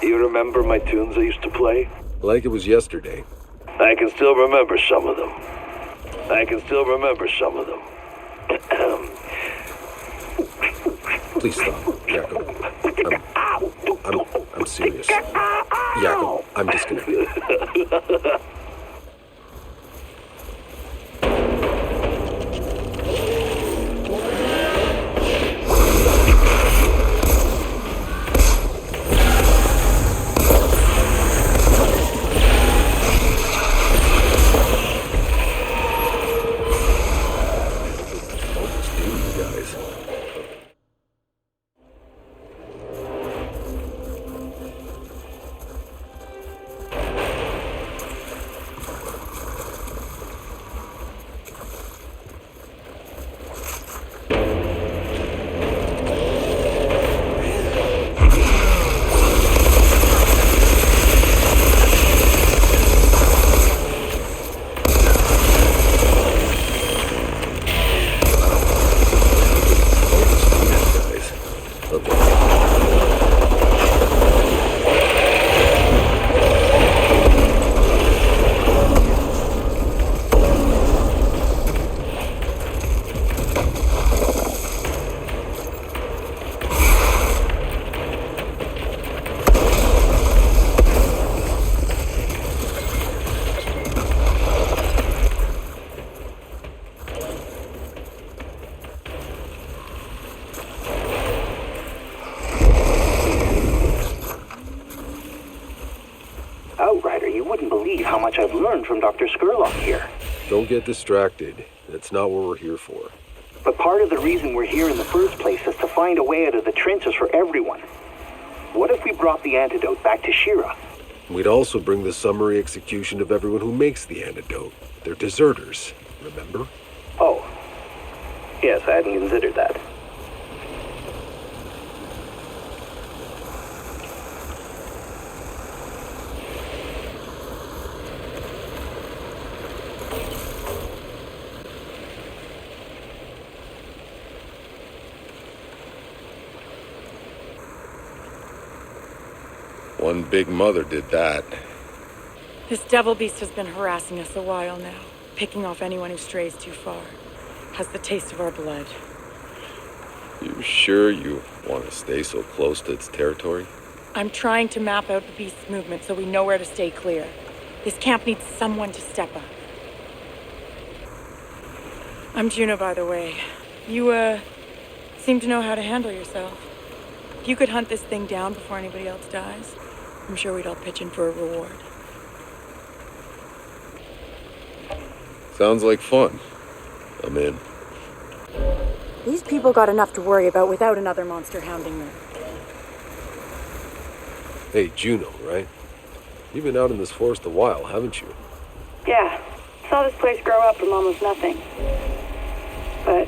You remember my tunes I used to play? Like it was yesterday. I can still remember some of them. Please stop, Jacob. I'm serious. Jacob, I'm disconnected. Outrider, you wouldn't believe how much I've learned from Dr. Skurlock here. Don't get distracted. That's not what we're here for. But part of the reason we're here in the first place is to find a way out of the trenches for everyone. What if we brought the antidote back to Shira? We'd also bring the summary execution of everyone who makes the antidote. They're deserters, remember? Oh. Yes, I hadn't considered that. One big mother did that. This devil beast has been harassing us a while now, picking off anyone who strays too far. Has the taste of our blood. You sure you want to stay so close to its territory? I'm trying to map out the beast's movement so we know where to stay clear. This camp needs someone to step up. I'm Juno, by the way. You, seem to know how to handle yourself. If you could hunt this thing down before anybody else dies, I'm sure we'd all pitch in for a reward. Sounds like fun. I'm in. These people got enough to worry about without another monster hounding them. Hey, Juno, right? You've been out in this forest a while, haven't you? Yeah. Saw this place grow up from almost nothing. But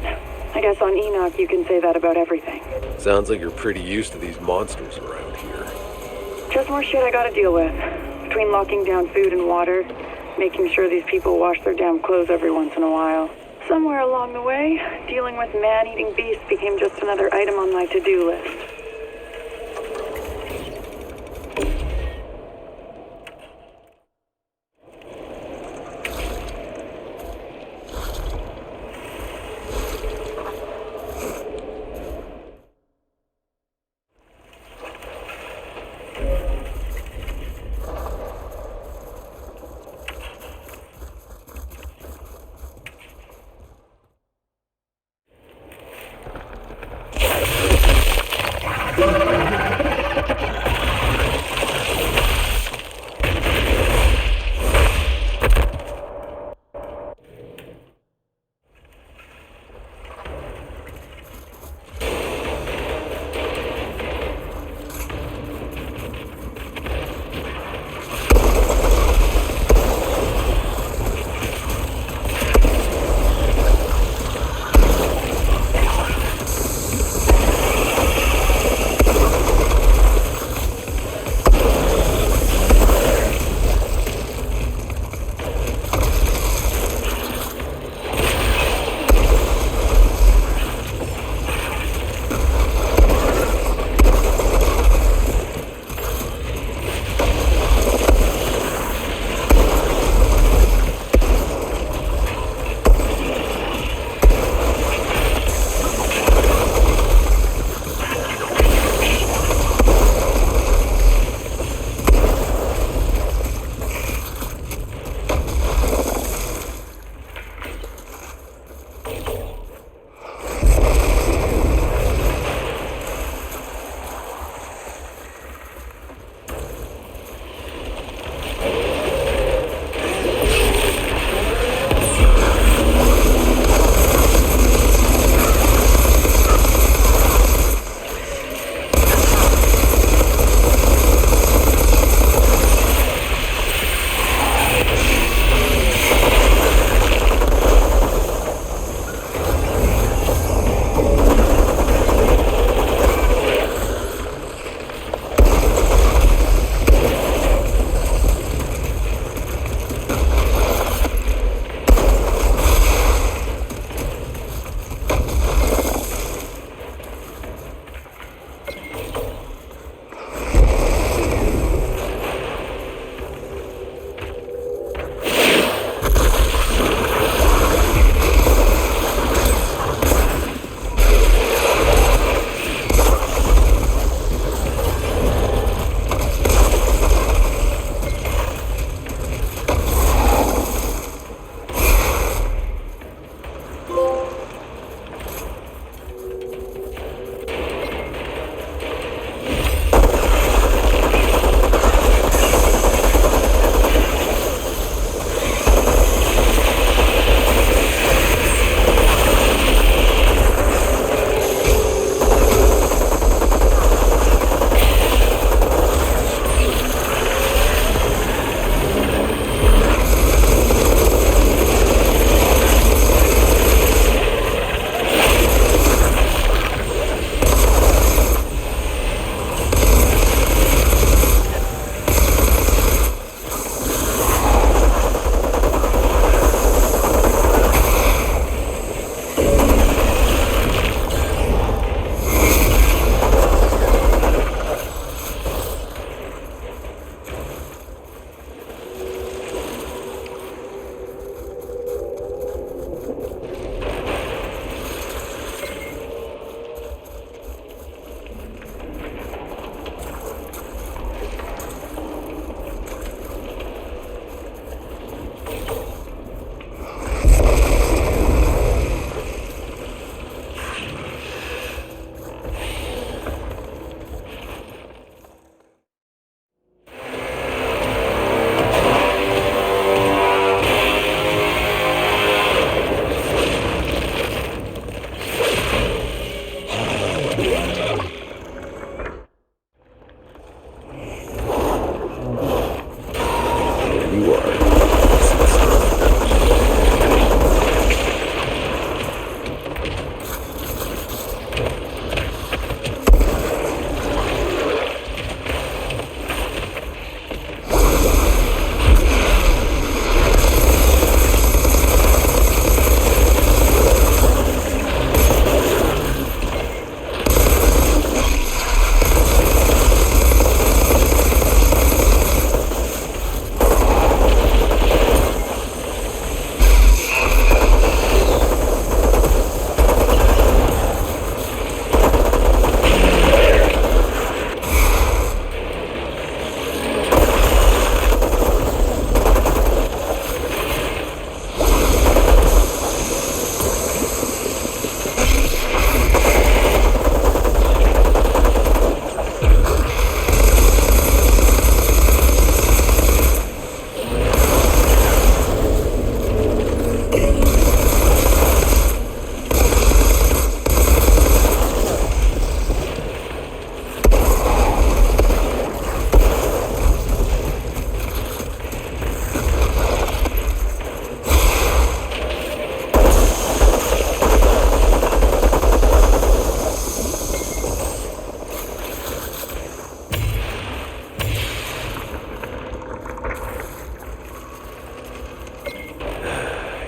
I guess on Enoch you can say that about everything. Sounds like you're pretty used to these monsters around here. Just more shit I gotta deal with. Between locking down food and water, making sure these people wash their damn clothes every once in a while. Somewhere along the way, dealing with man-eating beasts became just another item on my to-do list.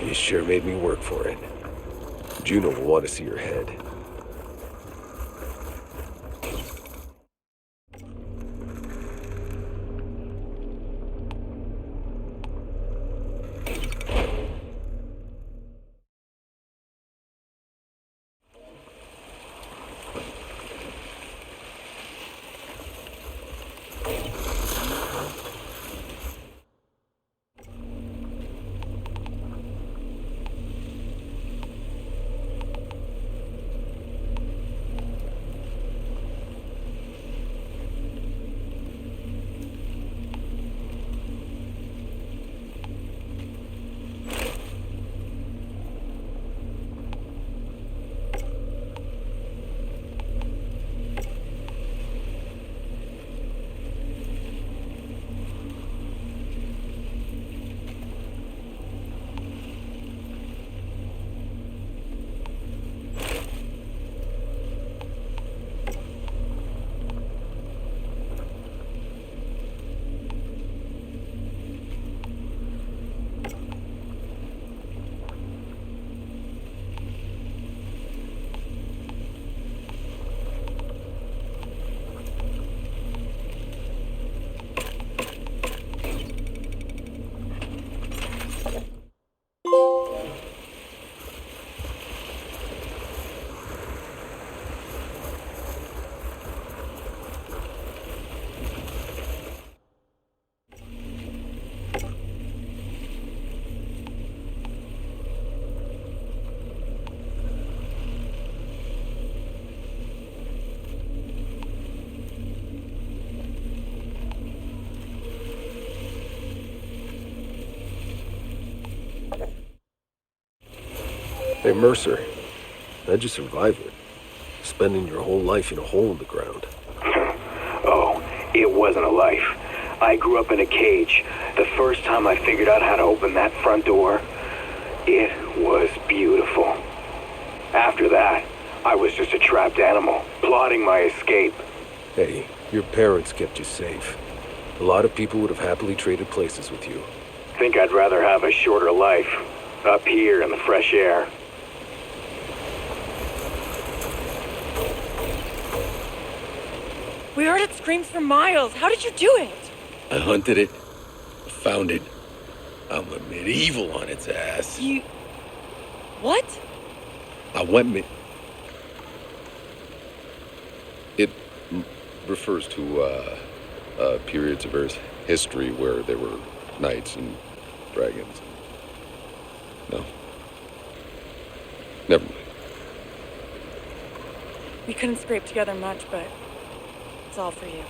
You sure made me work for it. Juno will want to see your head. Hey, Mercer, how'd you survive it? Spending your whole life in a hole in the ground. Oh, it wasn't a life. I grew up in a cage. The first time I figured out how to open that front door, it was beautiful. After that, I was just a trapped animal, plotting my escape. Hey, your parents kept you safe. A lot of people would have happily traded places with you. Think I'd rather have a shorter life, up here in the fresh air. We heard it screams for miles. How did you do it? I hunted it. I found it. I'm a medieval on its ass. You... What? I went It refers to, periods of Earth's history where there were knights and dragons. No. Never mind. We couldn't scrape together much, but it's all for you.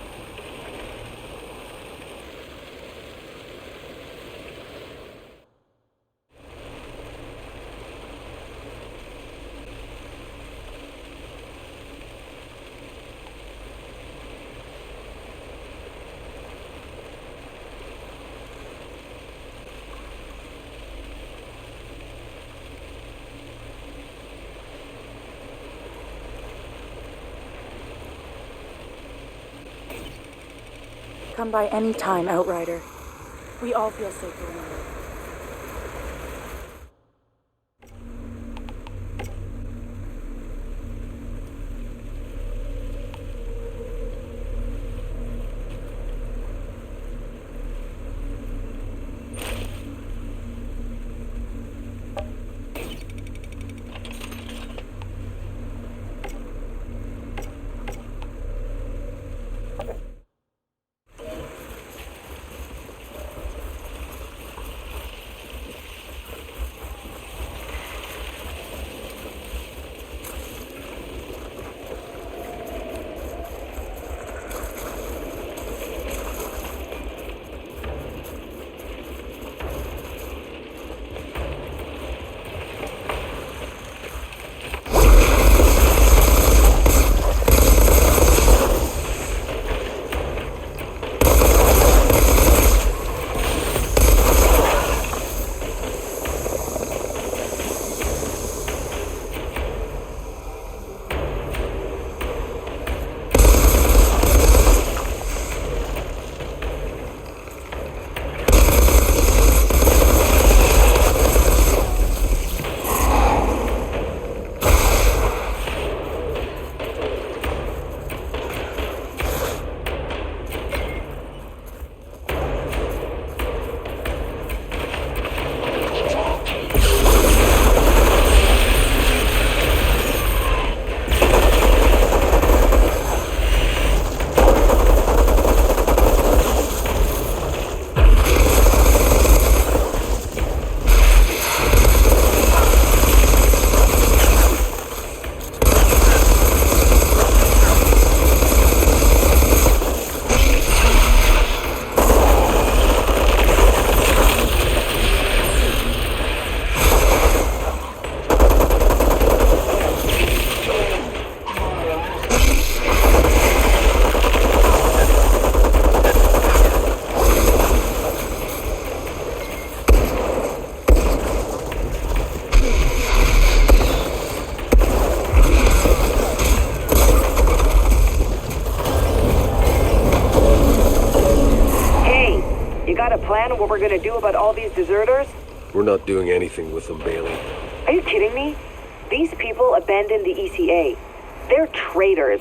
Come by any time, Outrider. We all feel safer when we're with you. plan on what we're gonna do about all these deserters? We're not doing anything with them, Bailey. Are you kidding me? These people abandoned the ECA. They're traitors.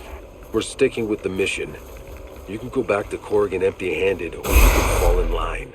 We're sticking with the mission. You can go back to Corrigan empty-handed, or you can fall in line.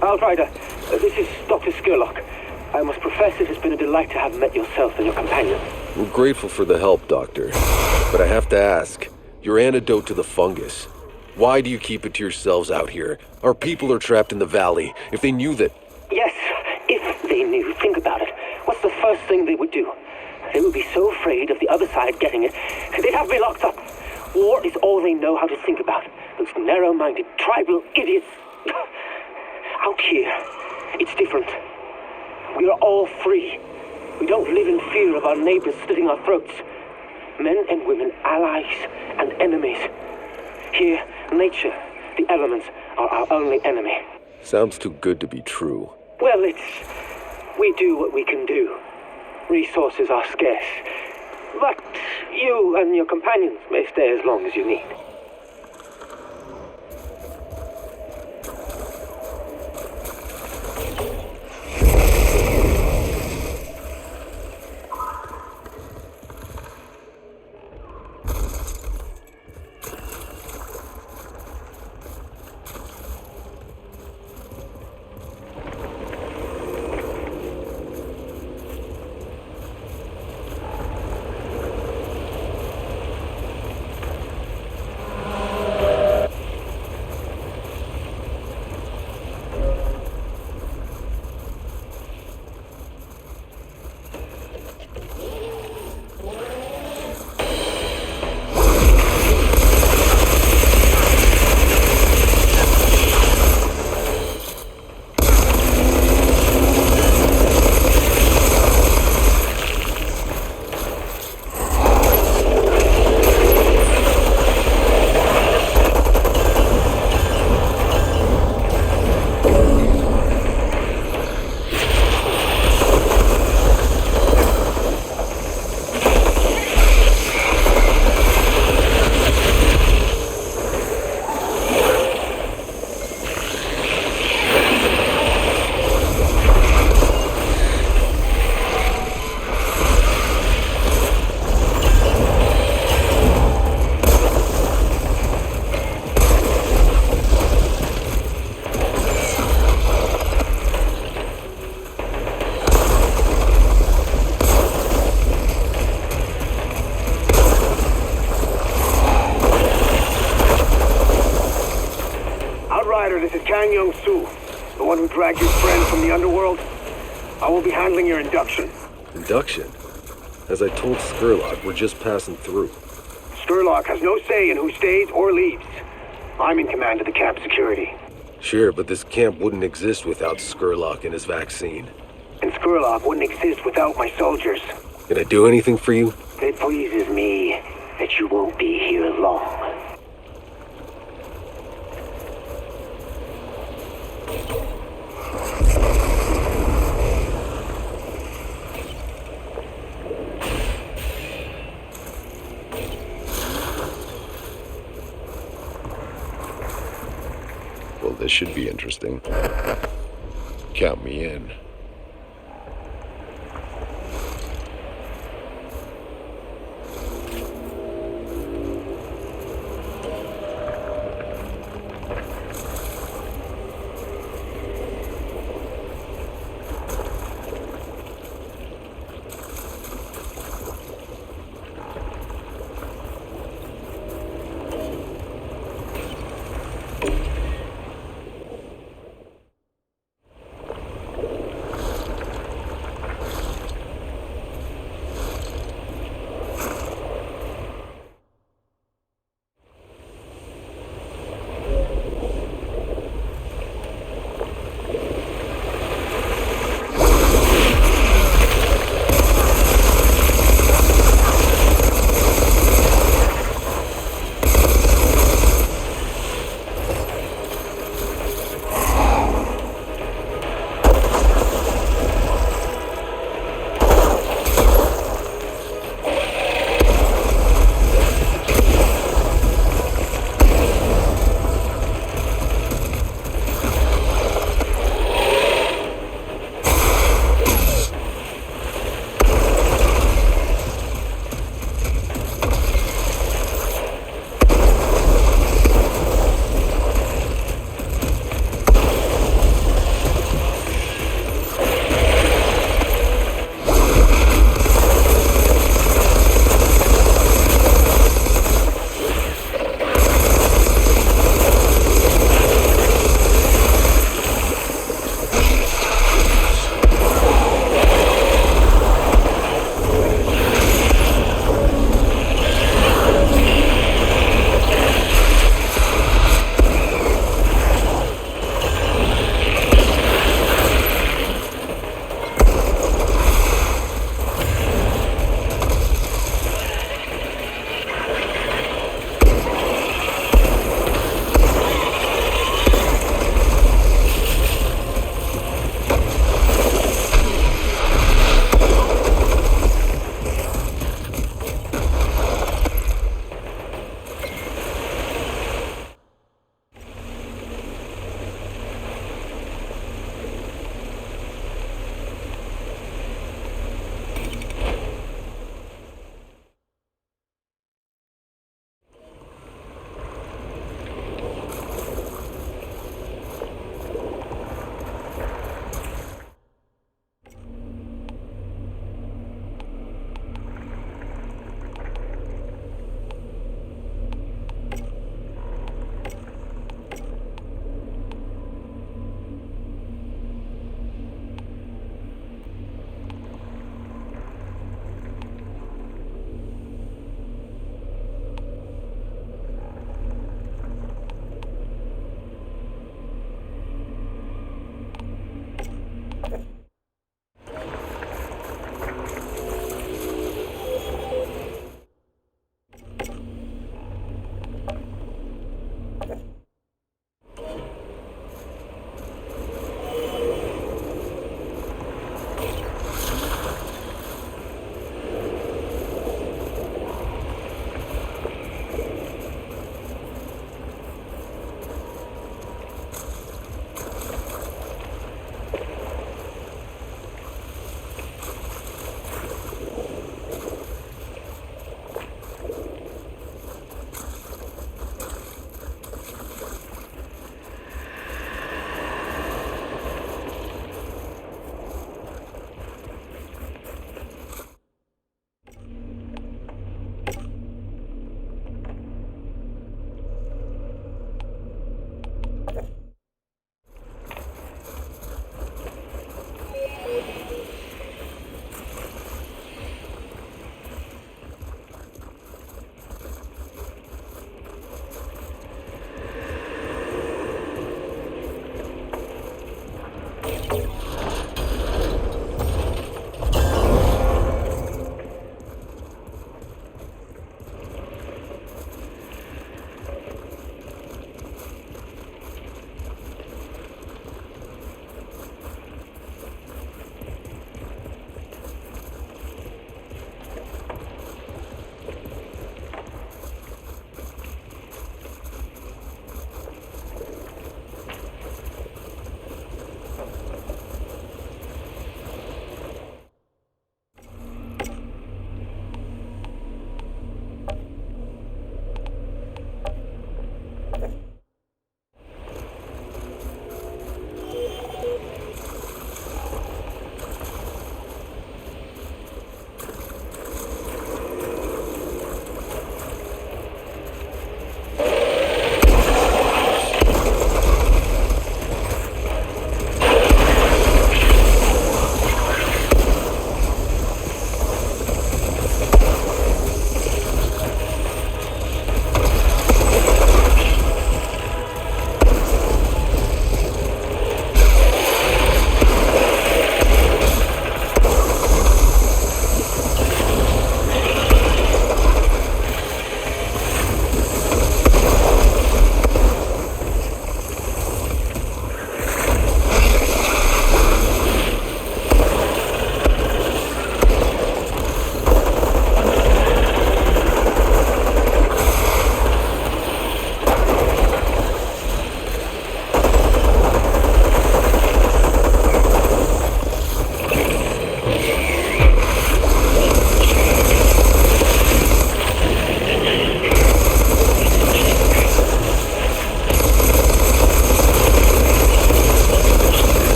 Outrider, this is Dr. Skurlock. I must profess it has been a delight to have met yourself and your companion. We're grateful for the help, Doctor. But I have to ask, your antidote to the fungus. Why do you keep it to yourselves out here? Our people are trapped in the valley. If they knew that... Yes, if they knew. Think about it. What's the first thing they would do? They would be so afraid of the other side getting it. They'd have me locked up. War is all they know how to think about. Those narrow-minded, tribal idiots. Out here, it's different. We are all free. We don't live in fear of our neighbors slitting our throats. Men and women, allies and enemies. Here, nature, the elements, are our only enemy. Sounds too good to be true. Well, we do what we can do. Resources are scarce. But you and your companions may stay as long as you need. The one who dragged your friend from the underworld. I will be handling your induction. Induction? As I told Skurlock, we're just passing through. Skurlock has no say in who stays or leaves. I'm in command of the camp security. Sure, but this camp wouldn't exist without Skurlock and his vaccine. And Skurlock wouldn't exist without my soldiers. Can I do anything for you? It pleases me that you won't be here long. This should be interesting. Count me in.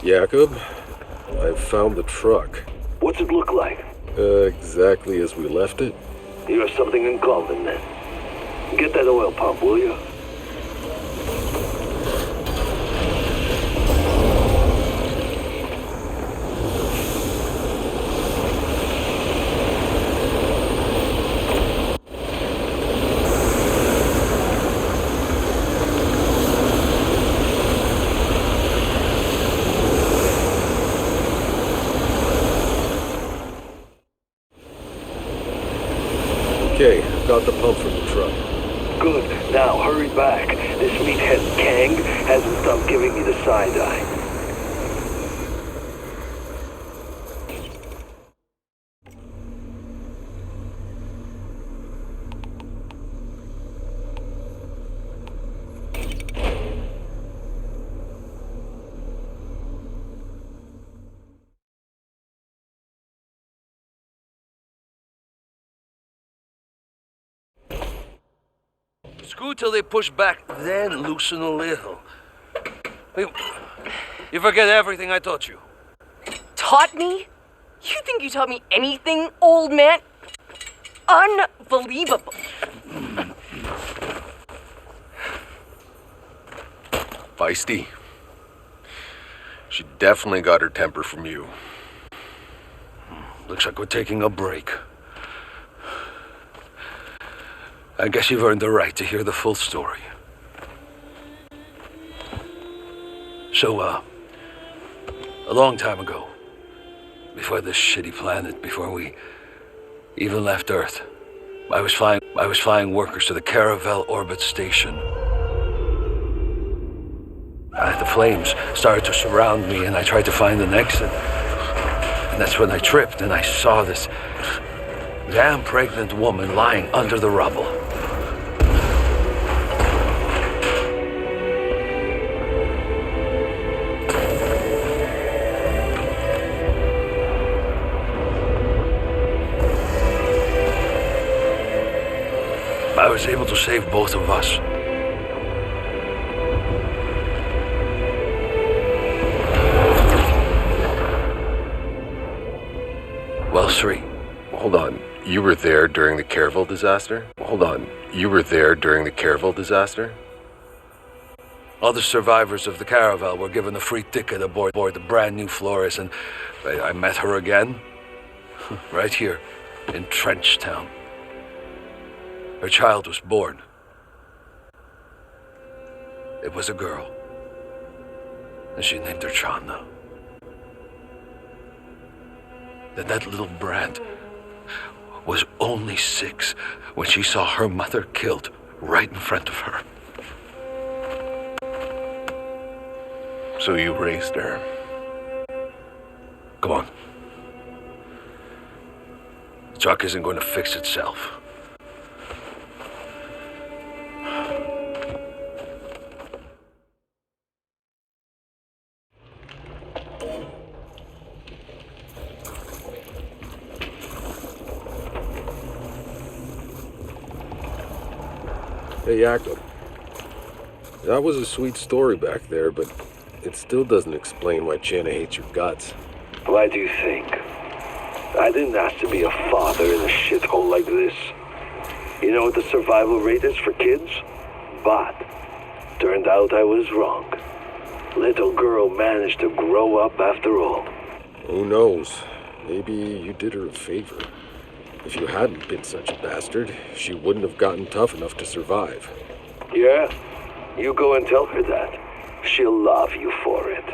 Jacob, I've found the truck. What's it look like? Exactly as we left it. You have something in common then. Get that oil pump, will you? Okay, got the pump from the truck. Good. Now, hurry back. This meathead Kang hasn't stopped giving me the side eye. Scoot till they push back, then loosen a little. You forget everything I taught you. Taught me? You think you taught me anything, old man? Unbelievable. Feisty. She definitely got her temper from you. Looks like we're taking a break. I guess you've earned the right to hear the full story. So, a long time ago, before this shitty planet, before we even left Earth, I was flying workers to the Caravel orbit station. The flames started to surround me, and I tried to find an exit. And that's when I tripped, and I saw this damn pregnant woman lying under the rubble. I was able to save both of us. Well, Sri. Hold on. You were there during the Caravel disaster? All the survivors of the Caravel were given a free ticket aboard the brand new Flores, and I met her again. Right here, in Trenchtown. Her child was born. It was a girl. And she named her Chana. Then that little brat was only 6 when she saw her mother killed right in front of her. So you raised her. Come on. The truck isn't going to fix itself. Hey, Jacob. That was a sweet story back there, but it still doesn't explain why Chana hates your guts. Why do you think? I didn't ask to be a father in a shithole like this. You know what the survival rate is for kids? But turned out I was wrong. Little girl managed to grow up after all. Who knows? Maybe you did her a favor. If you hadn't been such a bastard, she wouldn't have gotten tough enough to survive. Yeah? You go and tell her that. She'll love you for it.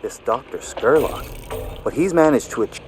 this Dr. Skurlock, but he's managed to achieve.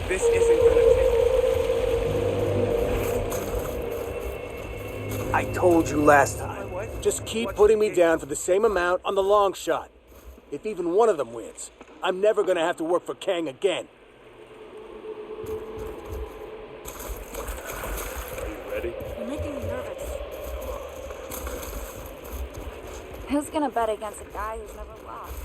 This isn't gonna take. I told you last time. Just keep putting me down for the same amount on the long shot. If even one of them wins, I'm never gonna have to work for Kang again. Are you ready? You're making me nervous. Who's gonna bet against a guy who's never lost?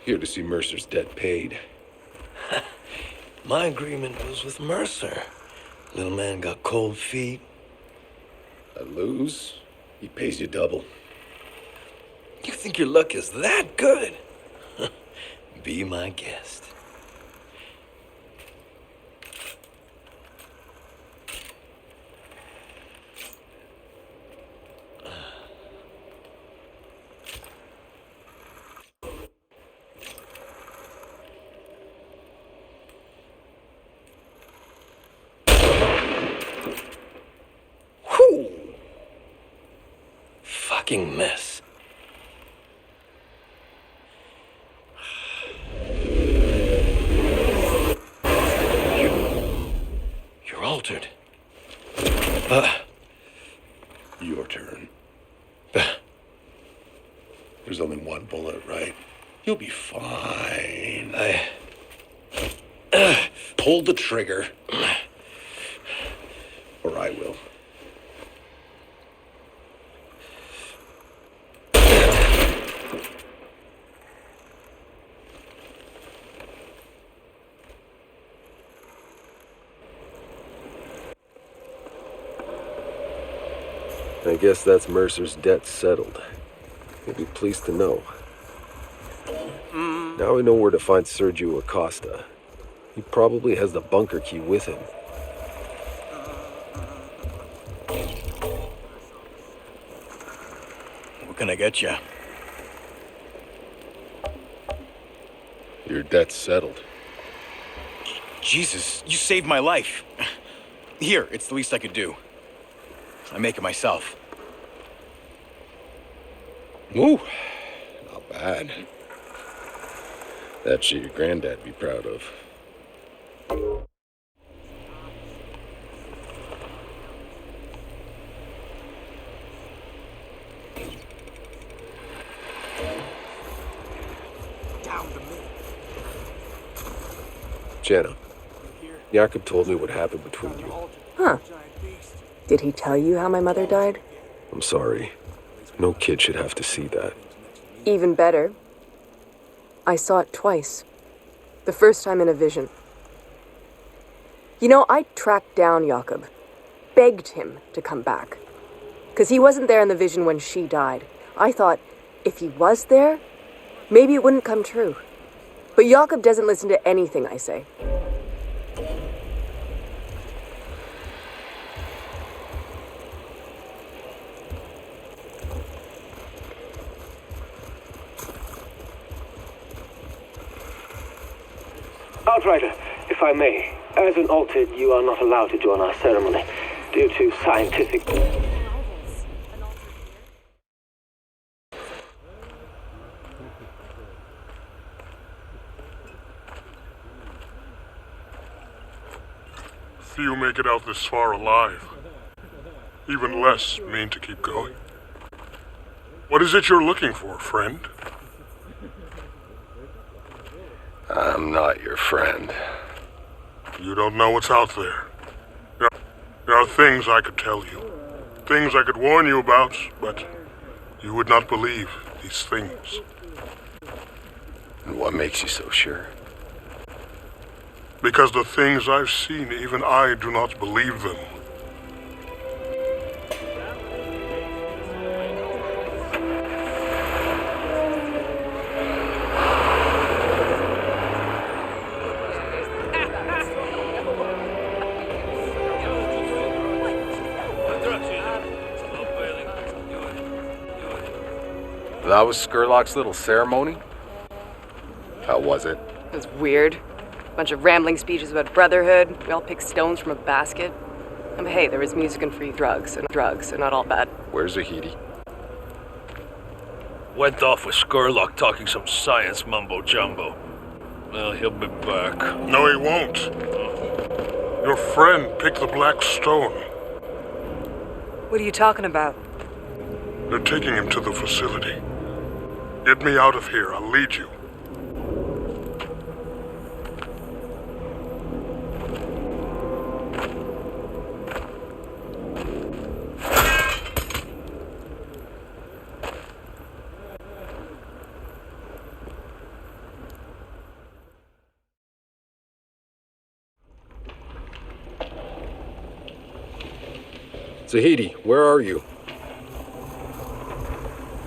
Here to see Mercer's debt paid. My agreement was with Mercer. Little man got cold feet. I lose, he pays you double. You think your luck is that good? Be my guest. Whew! Fucking mess. You're altered. Your turn. There's only one bullet, right? You'll be fine. Pull the trigger. Or I will. I guess that's Mercer's debt settled. You'll be pleased to know. Now I know where to find Sergio Acosta. He probably has the bunker key with him. What can I get you? Your debt's settled. Jesus, you saved my life. Here, it's the least I could do. I make it myself. Ooh, not bad. That shit your granddad'd be proud of. Jenna, Jakob told me what happened between you. Huh. Did he tell you how my mother died? I'm sorry. No kid should have to see that. Even better. I saw it twice. The first time in a vision. You know, I tracked down Jakob. Begged him to come back. 'Cause he wasn't there in the vision when she died. I thought, if he was there, maybe it wouldn't come true. But Jakob doesn't listen to anything I say. Outrider, if I may, as an altered, you are not allowed to join our ceremony due to scientific... Few make it out this far alive. Even less mean to keep going. What is it you're looking for, friend? I'm not your friend. You don't know what's out there. There are things I could tell you. Things I could warn you about, but you would not believe these things. And what makes you so sure? Because the things I've seen, even I do not believe them. That was Skurlock's little ceremony? How was it? It was weird. Bunch of rambling speeches about brotherhood. We all picked stones from a basket. And hey, there was music and free drugs, and not all bad. Where's Zahidi? Went off with Skurlock talking some science mumbo-jumbo. Well, he'll be back. No, he won't. Your friend picked the black stone. What are you talking about? They're taking him to the facility. Get me out of here. I'll lead you. Zahidi, where are you?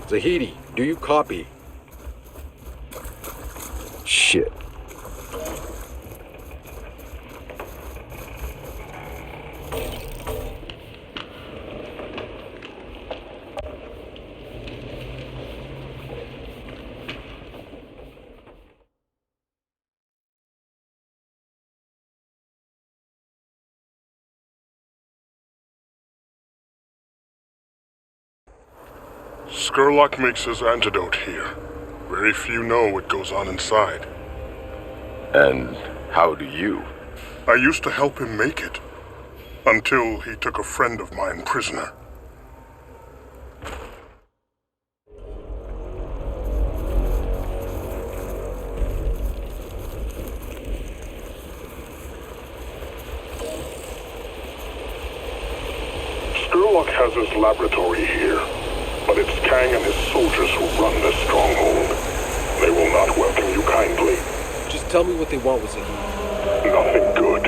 Zahidi, do you copy? Shit. Skurlock makes his antidote here. Very few know what goes on inside. And how do you? I used to help him make it. Until he took a friend of mine prisoner. Skurlock has his laboratory here. But it's Kang and his soldiers who run this stronghold. They will not welcome you kindly. Just tell me what they want with Zahidi. Nothing good.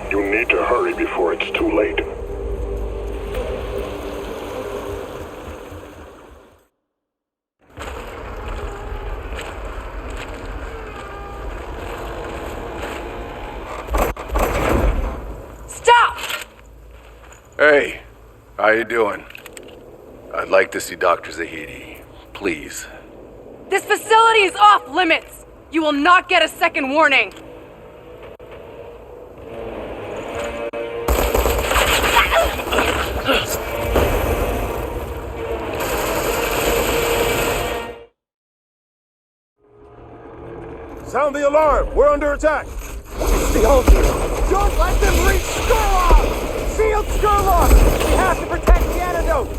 You need to hurry before it's too late. Stop! Hey, how you doing? I'd like to see Dr. Zahidi, please. This facility is off limits! You will not get a second warning! Sound the alarm! We're under attack! It's the ultimate! Don't let them reach Skurlock! Shield Skurlock! We have to protect the antidote!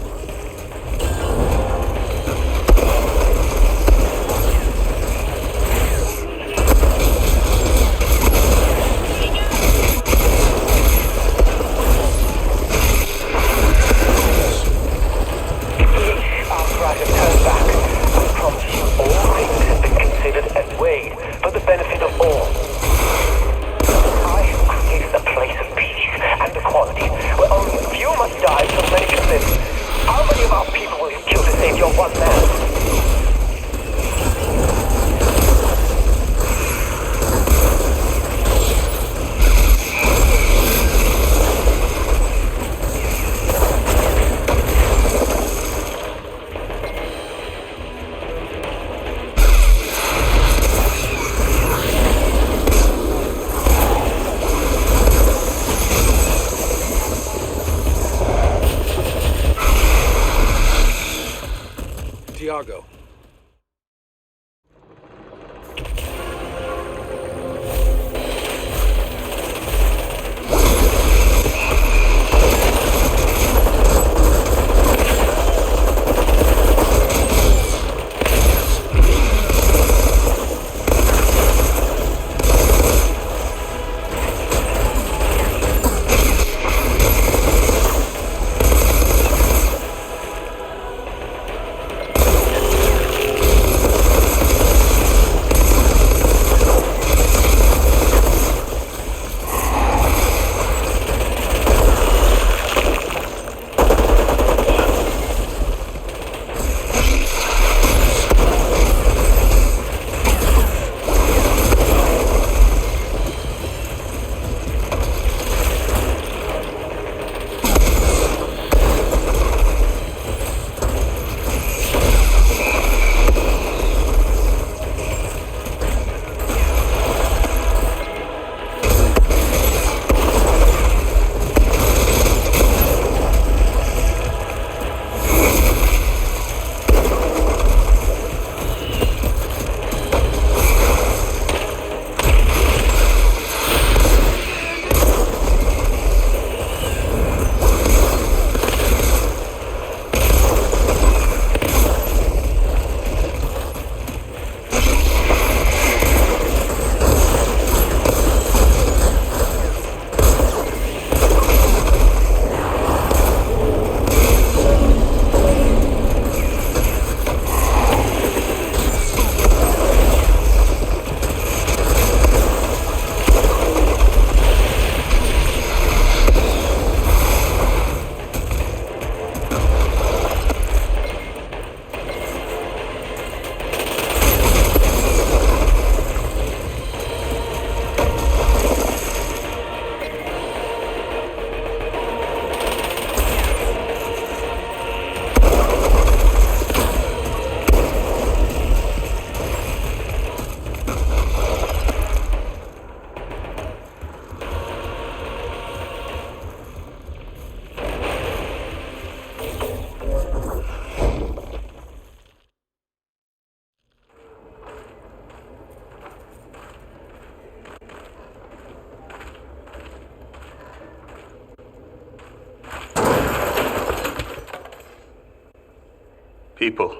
People.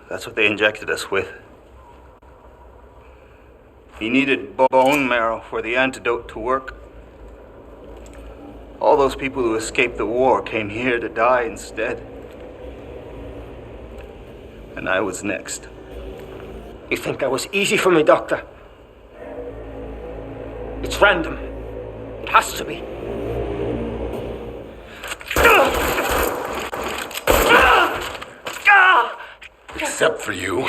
That's what they injected us with. He needed bone marrow for the antidote to work. All those people who escaped the war came here to die instead. And I was next. You think that was easy for me, Doctor? It's random. It has to be. Except for you.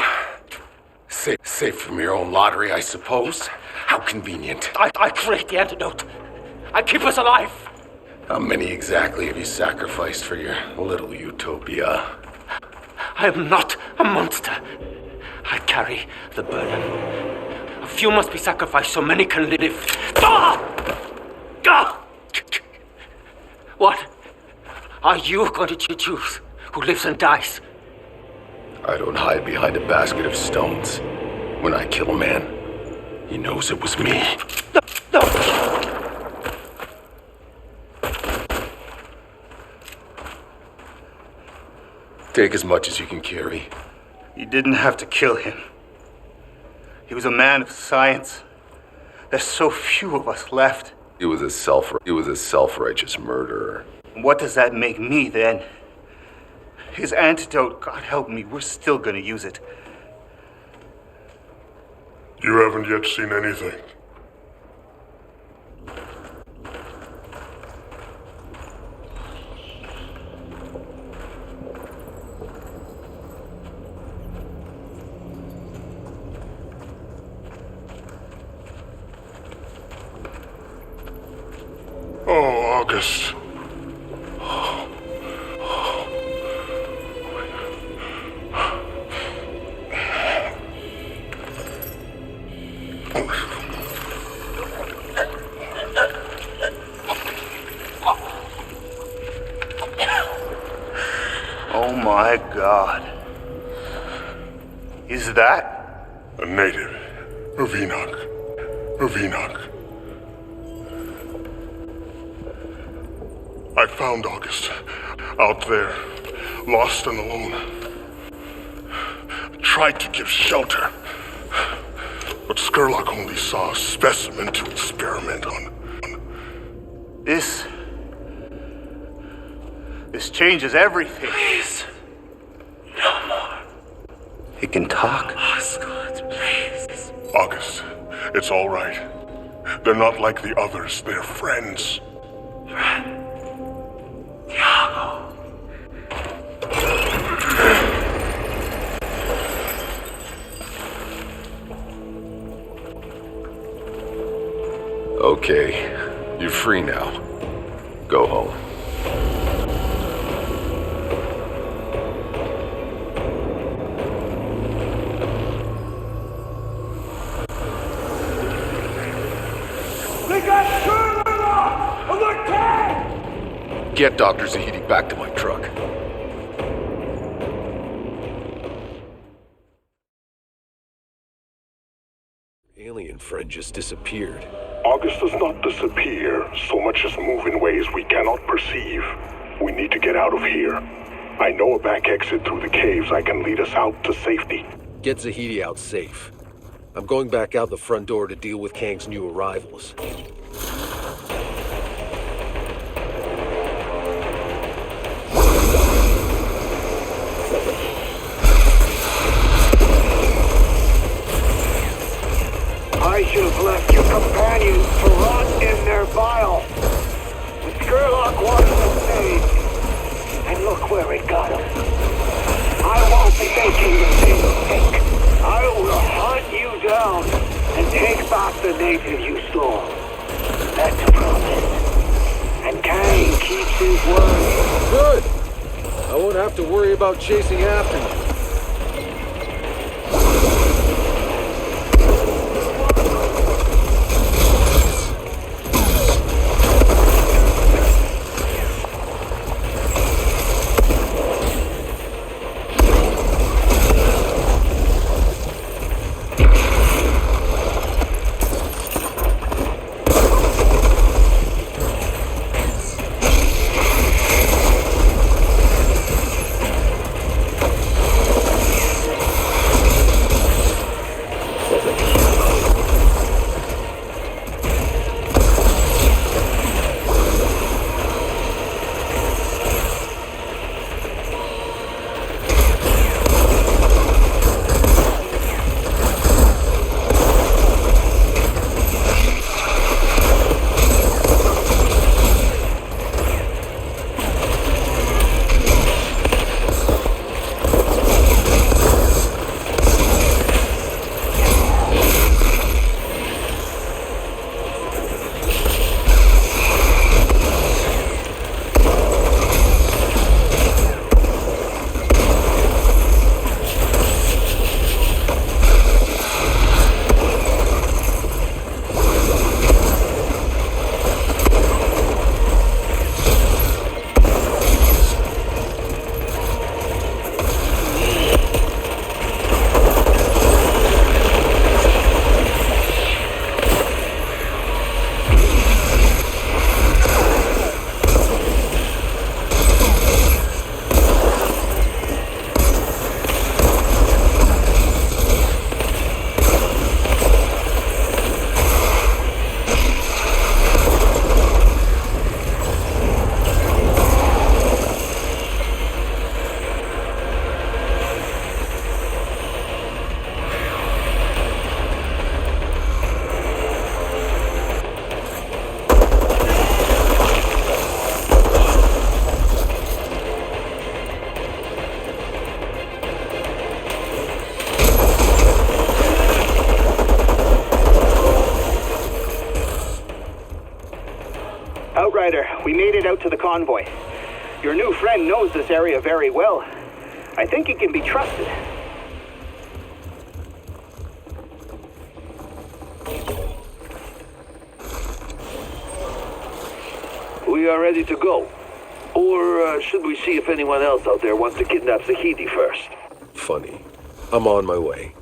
Safe from your own lottery, I suppose. How convenient. I create the antidote. I keep us alive. How many exactly have you sacrificed for your little utopia? I am not a monster. I carry the burden. A few must be sacrificed so many can live. What are you going to choose? Who lives and dies? I don't hide behind a basket of stones. When I kill a man, he knows it was me. No. Take as much as you can carry. You didn't have to kill him. He was a man of science. There's so few of us left. He was a self-righteous murderer. What does that make me, then? His antidote, God help me, we're still gonna use it. You haven't yet seen anything. Oh, August. Oh my God. Is that? A native of Enoch. I found August out there, lost and alone. Tried to give shelter, but Skurlock only saw a specimen to experiment on. This changes everything. Please. No more. He can talk. Osgood, please. August, it's all right. They're not like the others. They're friends. Thiago. Okay, you're free now. Go home. They got Skurlock! And we're dead! Get Dr. Zahidi back to my truck. Alien friend just disappeared. August does not disappear, so much as move in ways we cannot perceive. We need to get out of here. I know a back exit through the caves that can lead us out to safety. Get Zahidi out safe. I'm going back out the front door to deal with Kang's new arrivals. I should have left your companions to rot in their bile. The Skurlock wanted them saved. And look where it got them. I won't be making the same mistake. I will hunt you down and take back the native you stole. That's a promise. And Kang keeps his word. Good! I won't have to worry about chasing after you. Outrider, we made it out to the convoy. Your new friend knows this area very well. I think he can be trusted. We are ready to go. Or should we see if anyone else out there wants to kidnap Zahidi first? Funny. I'm on my way.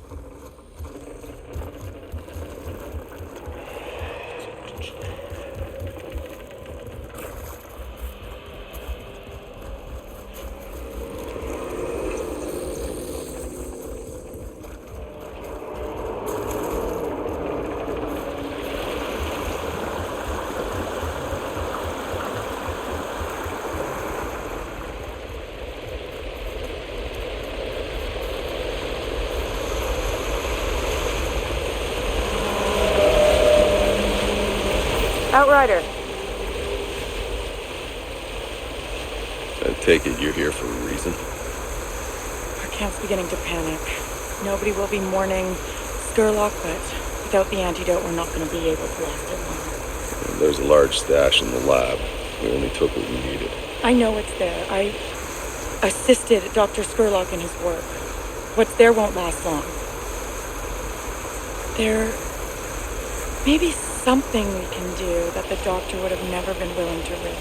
Outrider. I take it you're here for a reason? Our camp's beginning to panic. Nobody will be mourning Skurlock, but without the antidote, we're not going to be able to last it long. There's a large stash in the lab. We only took what we needed. I know it's there. I assisted Dr. Skurlock in his work. What's there won't last long. There may be something we can do that the doctor would have never been willing to risk.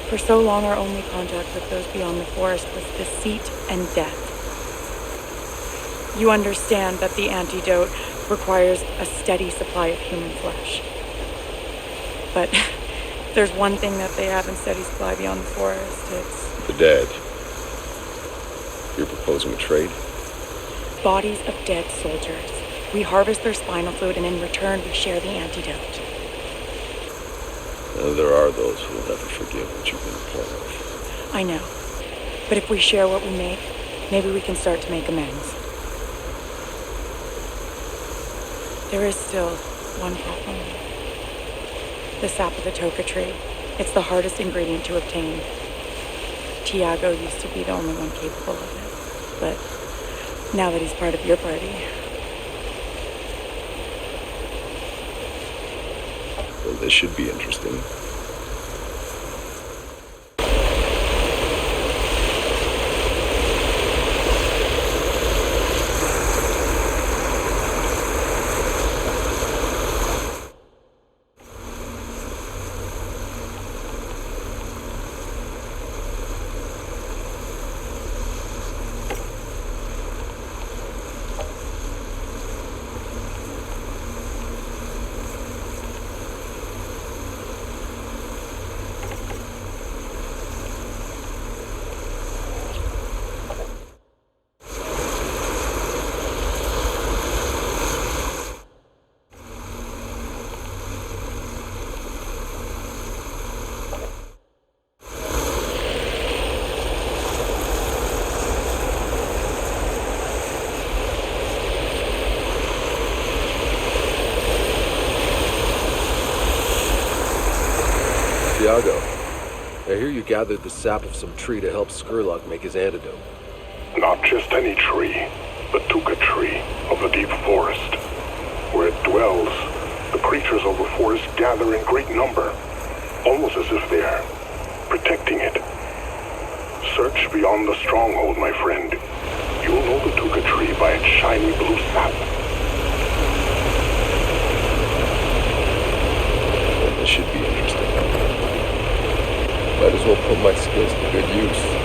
For so long, our only contact with those beyond the forest was deceit and death. You understand that the antidote requires a steady supply of human flesh. But there's one thing that they have in steady supply beyond the forest, it's... The dead. You're proposing a trade? bodies of dead soldiers. We harvest their spinal fluid, and in return, we share the antidote. There are those who will never forgive what you've been a part of. I know. But if we share what we make, maybe we can start to make amends. There is still one problem. The sap of the toka tree. It's the hardest ingredient to obtain. Tiago used to be the only one capable of it. But now that he's part of your party... Well, this should be interesting. Tiago, I hear you gathered the sap of some tree to help Skurlock make his antidote. Not just any tree, the tuka tree of the deep forest. Where it dwells, the creatures of the forest gather in great number, almost as if they're protecting it. Search beyond the stronghold, my friend. You'll know the tuka tree by its shiny blue sap. Well, this should be interesting. Might as well put my skills to good use.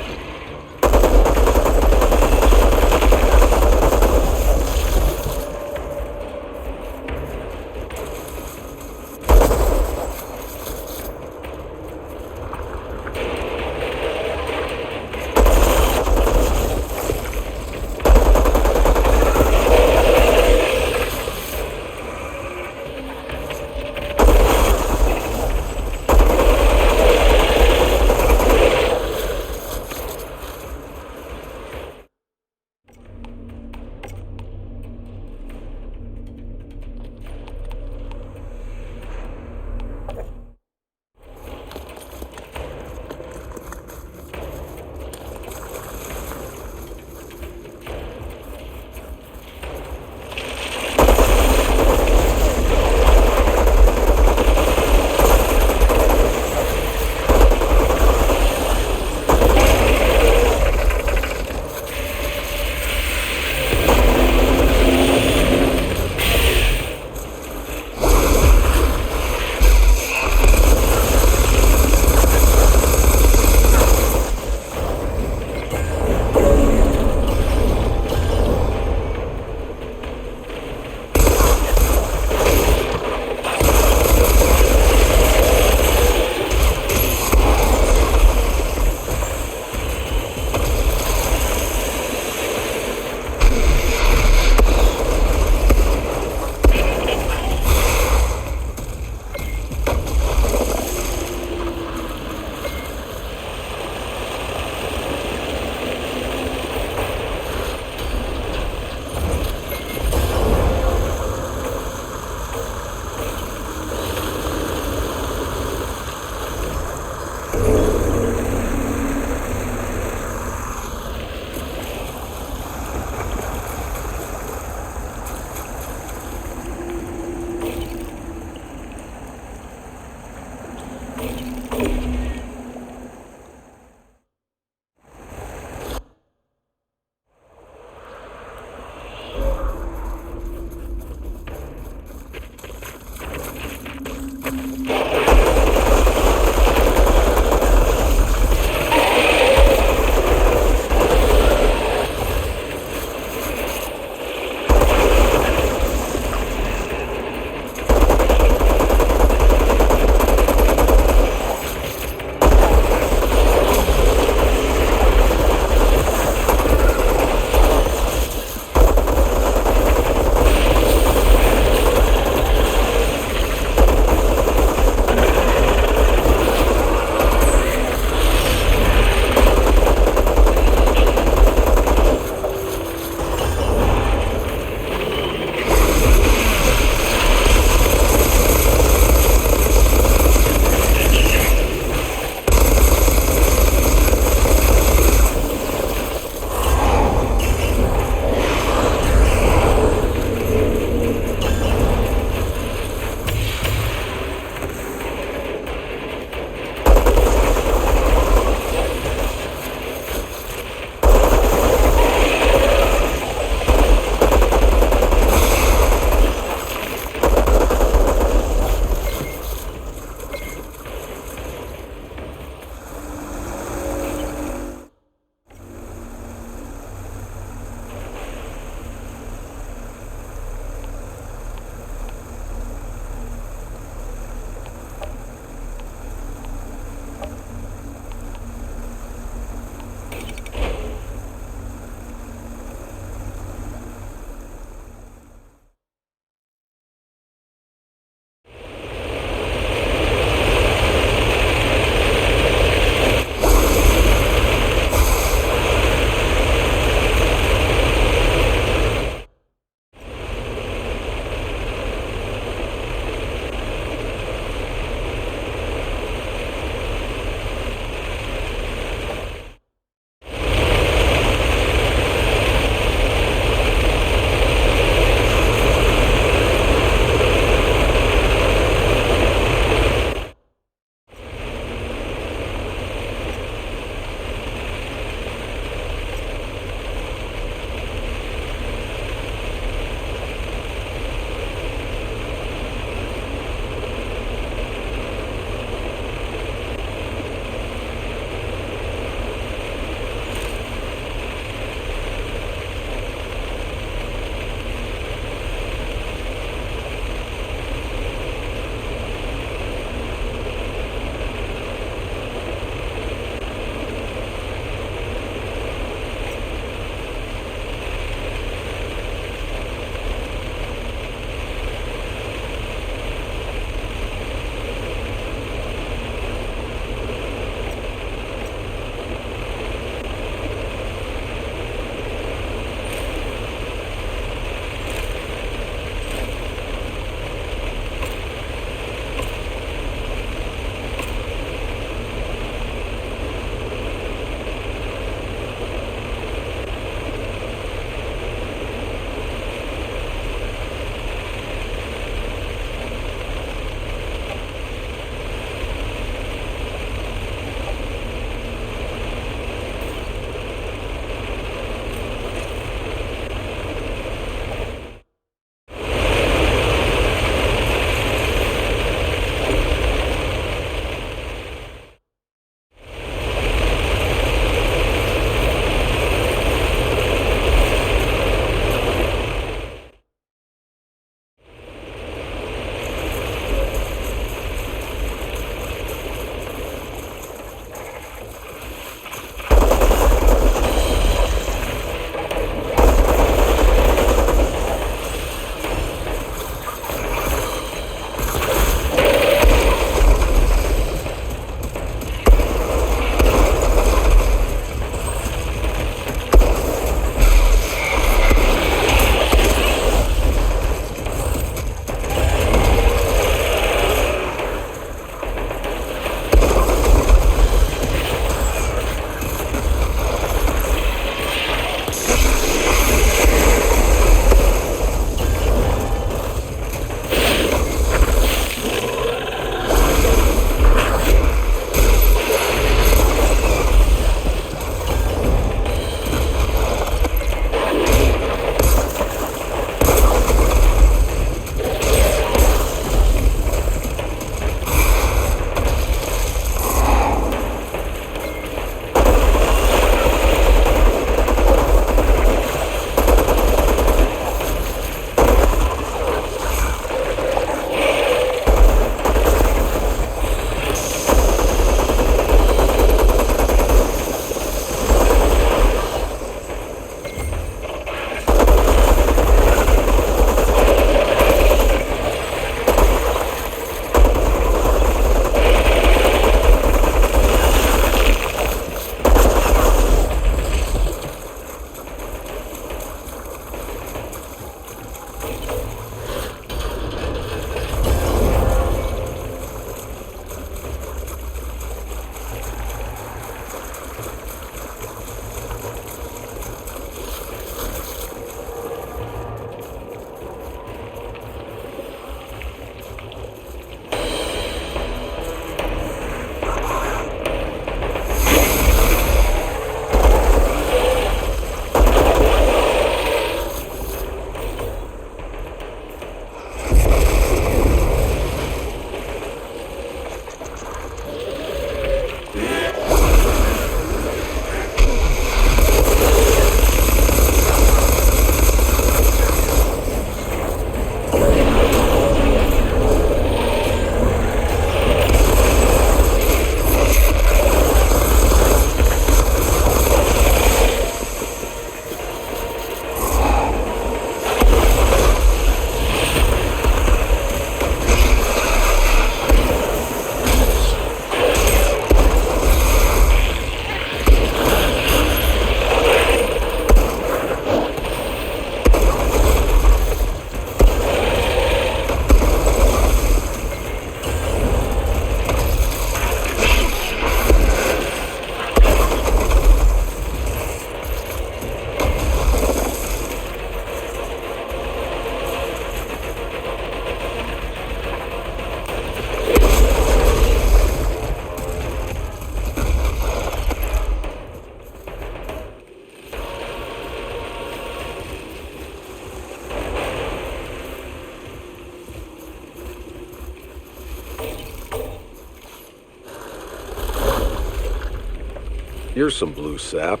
Here's some blue sap,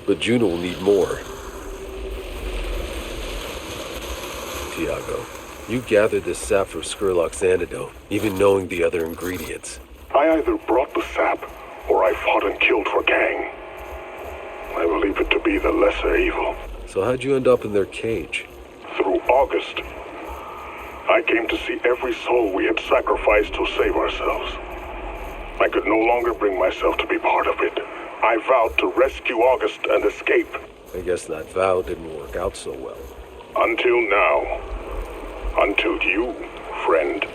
but Juno will need more. Tiago, you gathered this sap for Skurlock's antidote, even knowing the other ingredients. I either brought the sap, or I fought and killed for gang. I believe it to be the lesser evil. So how'd you end up in their cage? Through August, I came to see every soul we had sacrificed to save ourselves. I could no longer bring myself to be part of it. I vowed to rescue August and escape. I guess that vow didn't work out so well. Until now. Until you, friend.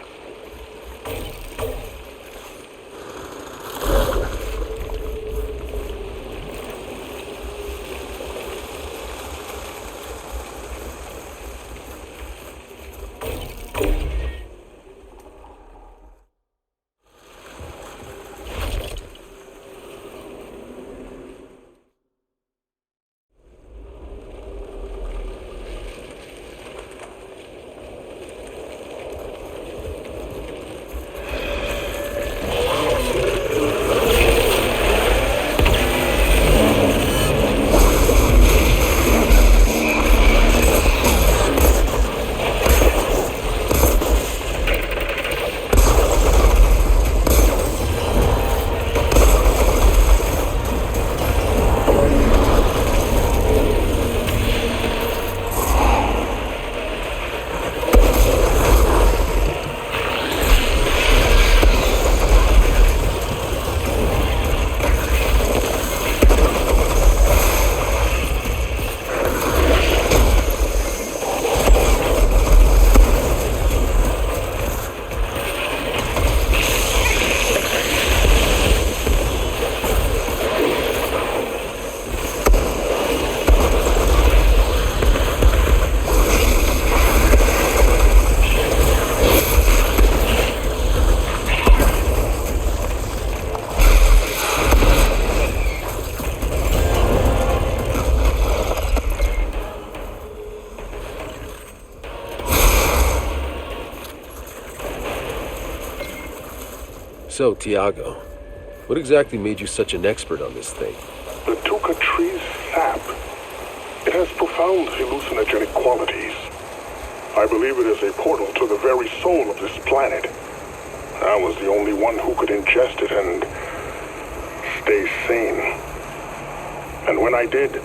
So, Tiago, what exactly made you such an expert on this thing? The Tuca tree's sap. It has profound hallucinogenic qualities. I believe it is a portal to the very soul of this planet. I was the only one who could ingest it and stay sane. And when I did,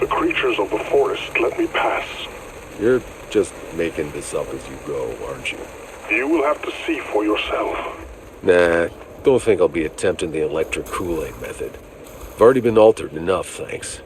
the creatures of the forest let me pass. You're just making this up as you go, aren't you? You will have to see for yourself. Nah, don't think I'll be attempting the electric Kool-Aid method. I've already been altered enough, thanks.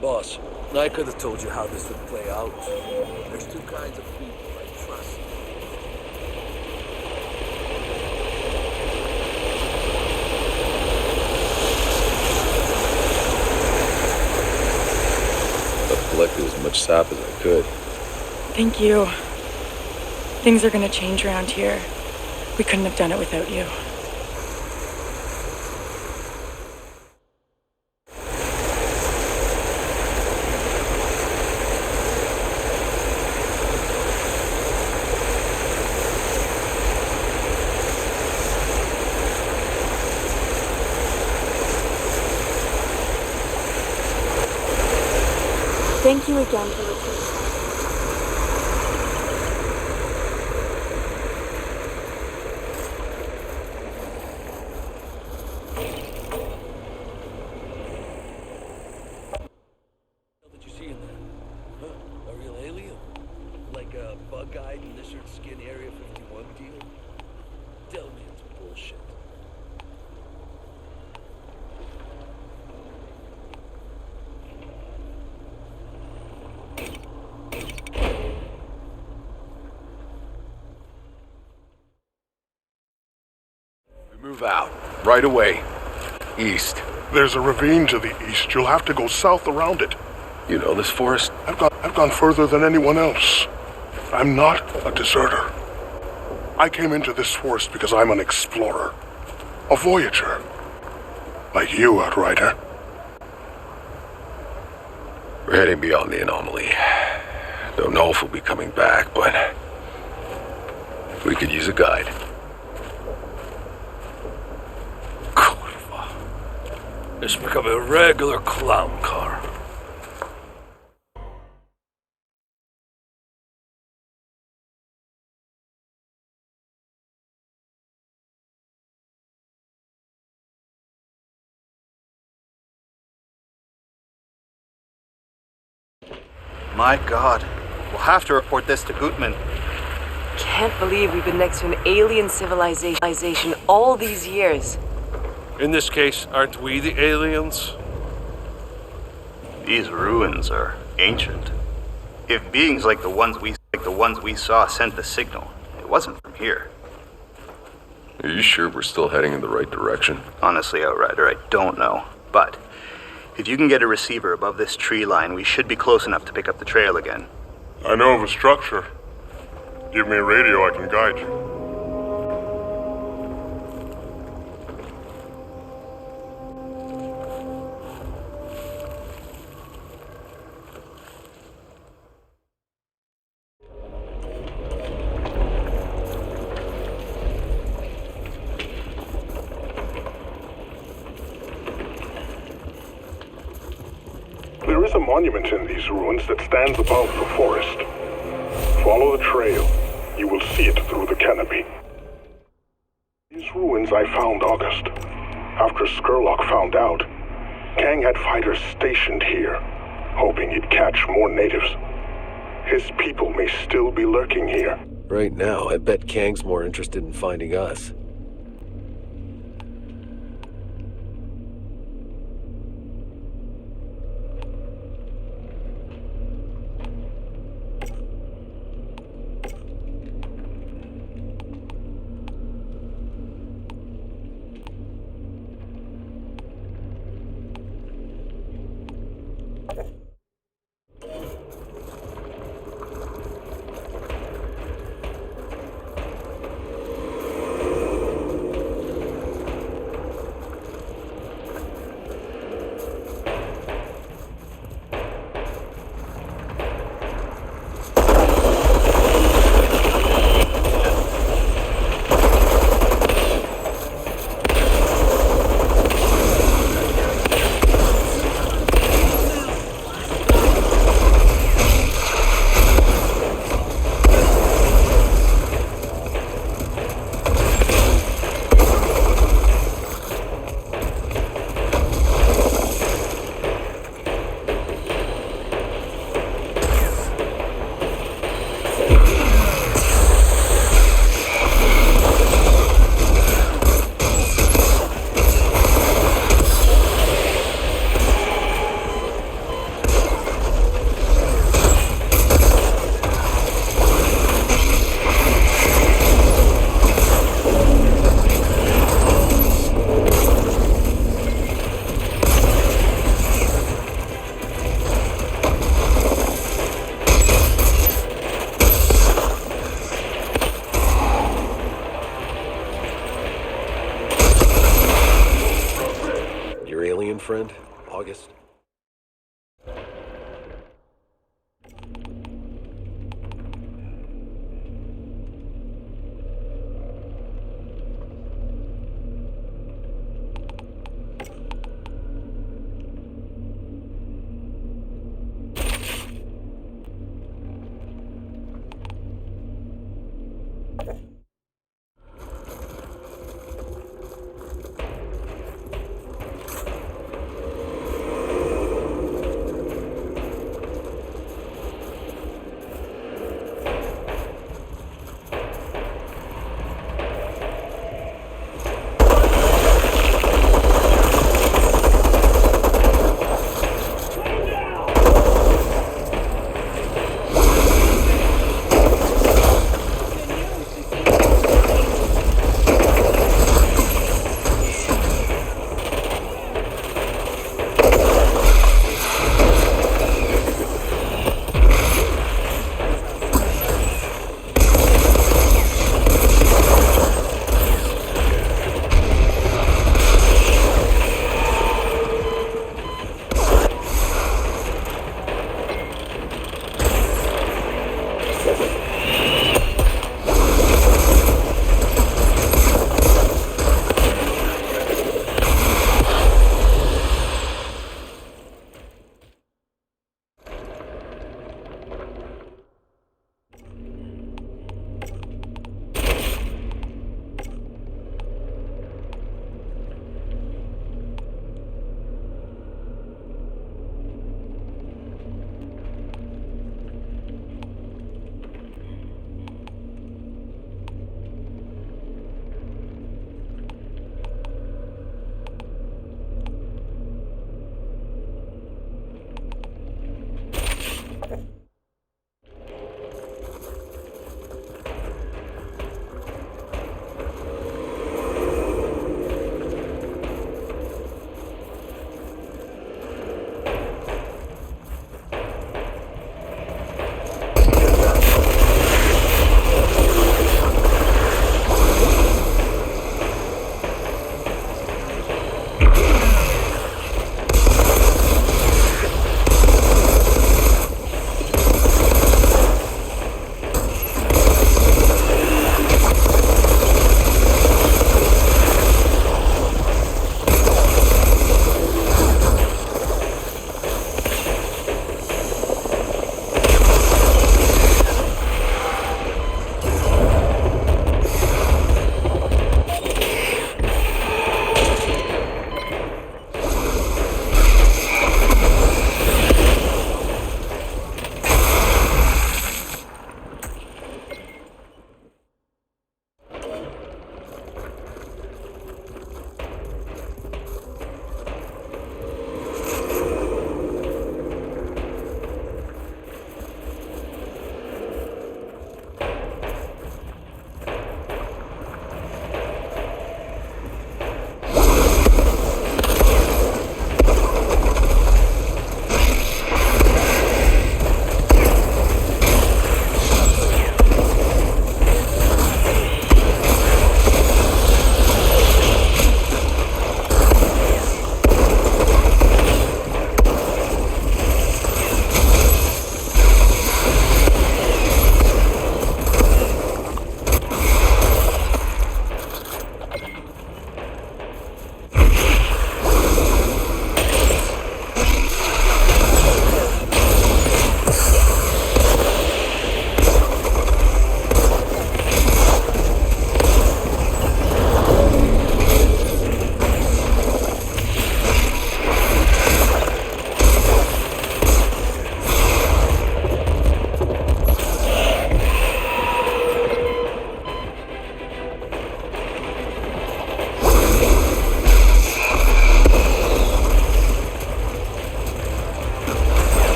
Boss, I could have told you how this would play out. There's two kinds of people I trust. I've collected as much sap as I could. Thank you. Things are gonna change around here. We couldn't have done it without you. Thank you again for listening. What did you see in there? Huh? A real alien? Like a bug-eyed lizard skin Area 51 deal? Tell me it's bullshit. Move out. Right away. East. There's a ravine to the east. You'll have to go south around it. You know this forest? I've gone further than anyone else. I'm not a deserter. I came into this forest because I'm an explorer. A voyager. Like you, Outrider. We're heading beyond the anomaly. Don't know if we'll be coming back, but we could use a guide. Kurva. It's become a regular clown car. My God. We'll have to report this to Gutman. Can't believe we've been next to an alien civilization all these years. In this case, aren't we the aliens? These ruins are ancient. If beings like the ones we saw sent the signal, it wasn't from here. Are you sure we're still heading in the right direction? Honestly, Outrider, I don't know. But if you can get a receiver above this tree line, we should be close enough to pick up the trail again. I know of a structure. Give me a radio, I can guide you. There is a monument in these ruins that stands above the forest. Follow the trail. You will see it through the canopy. These ruins I found August. After Skurlock found out, Kang had fighters stationed here, hoping he'd catch more natives. His people may still be lurking here. Right now, I bet Kang's more interested in finding us.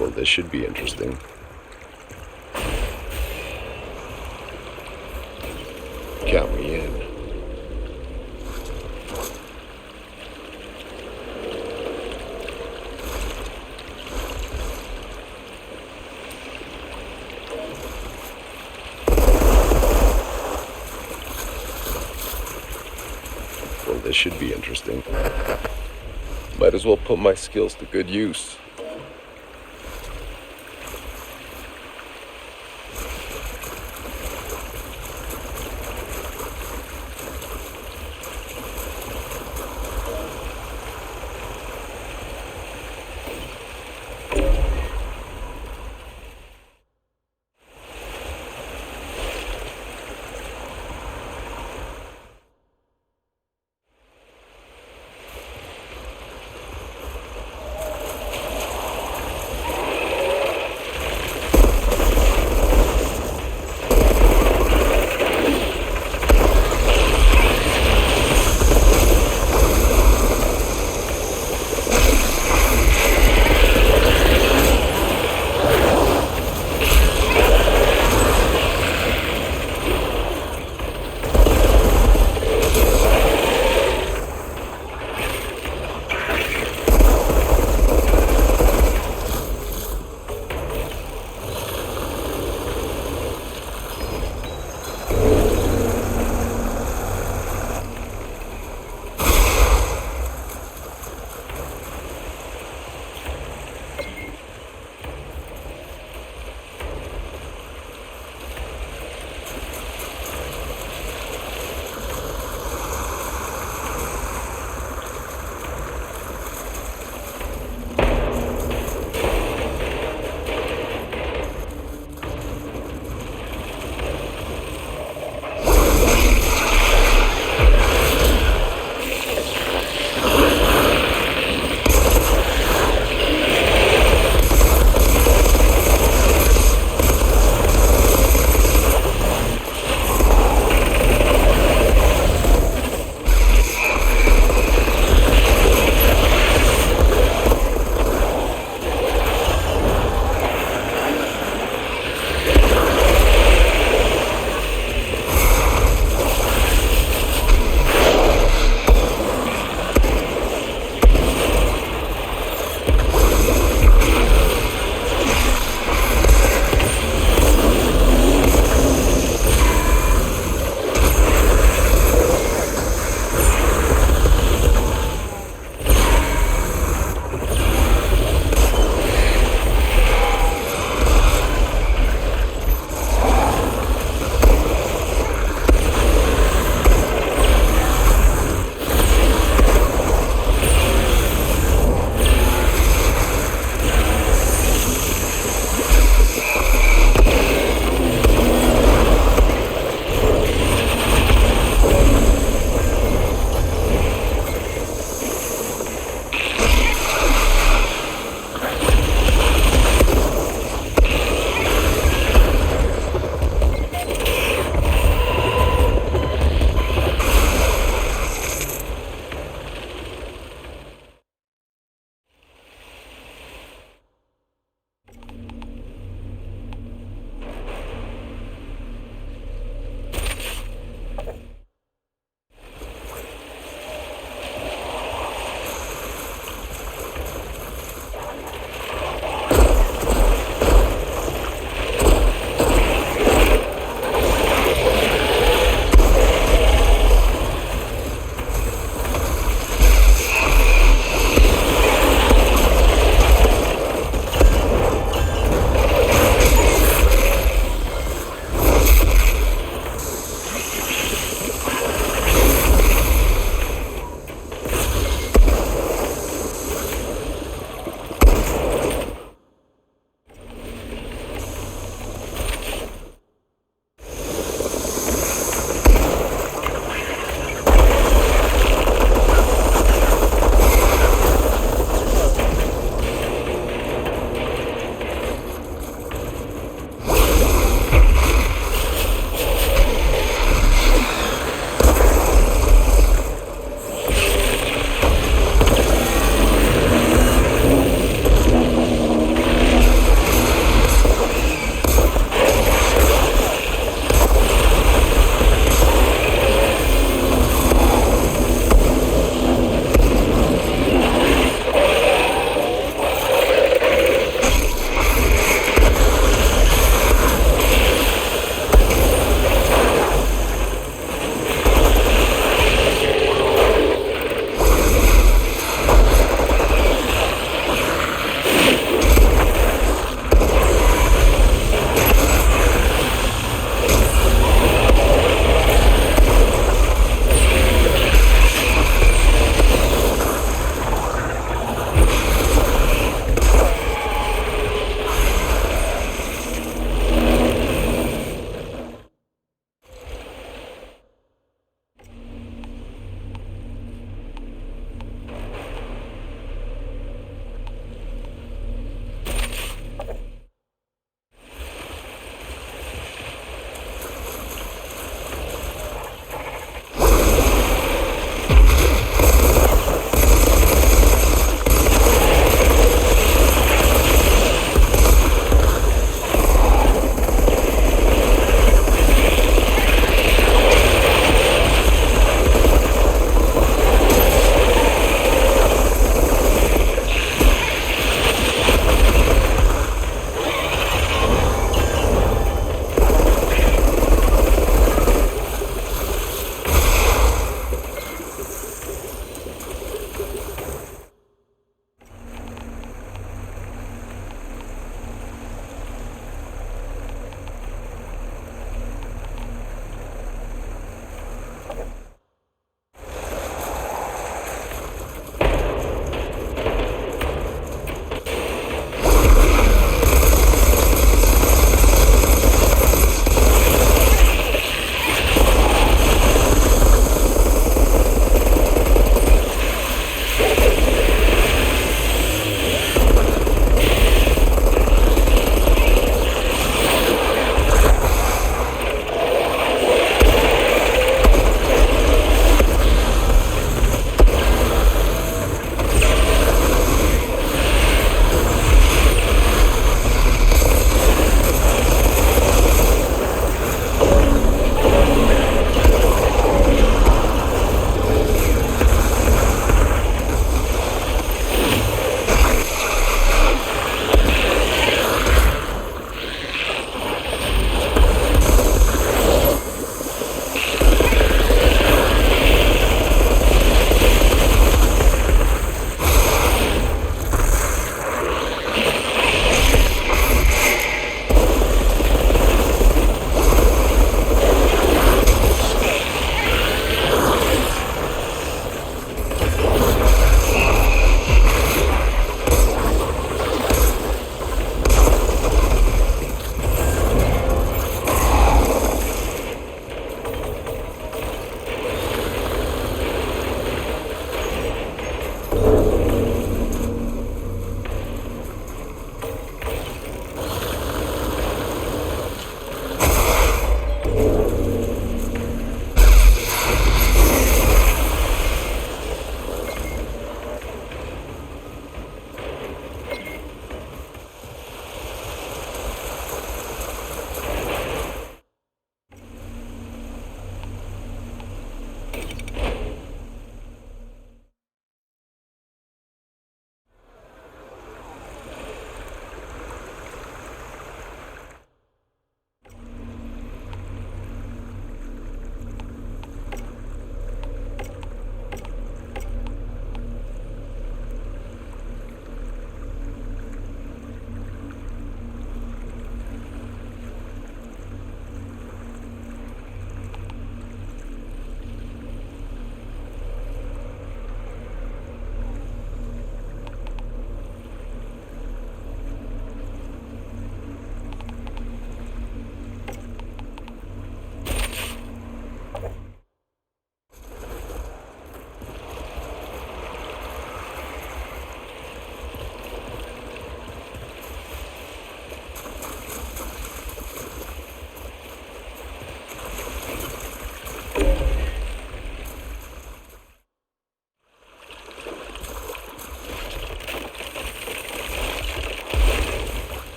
Well, this should be interesting. Count me in. Well, this should be interesting. Might as well put my skills to good use.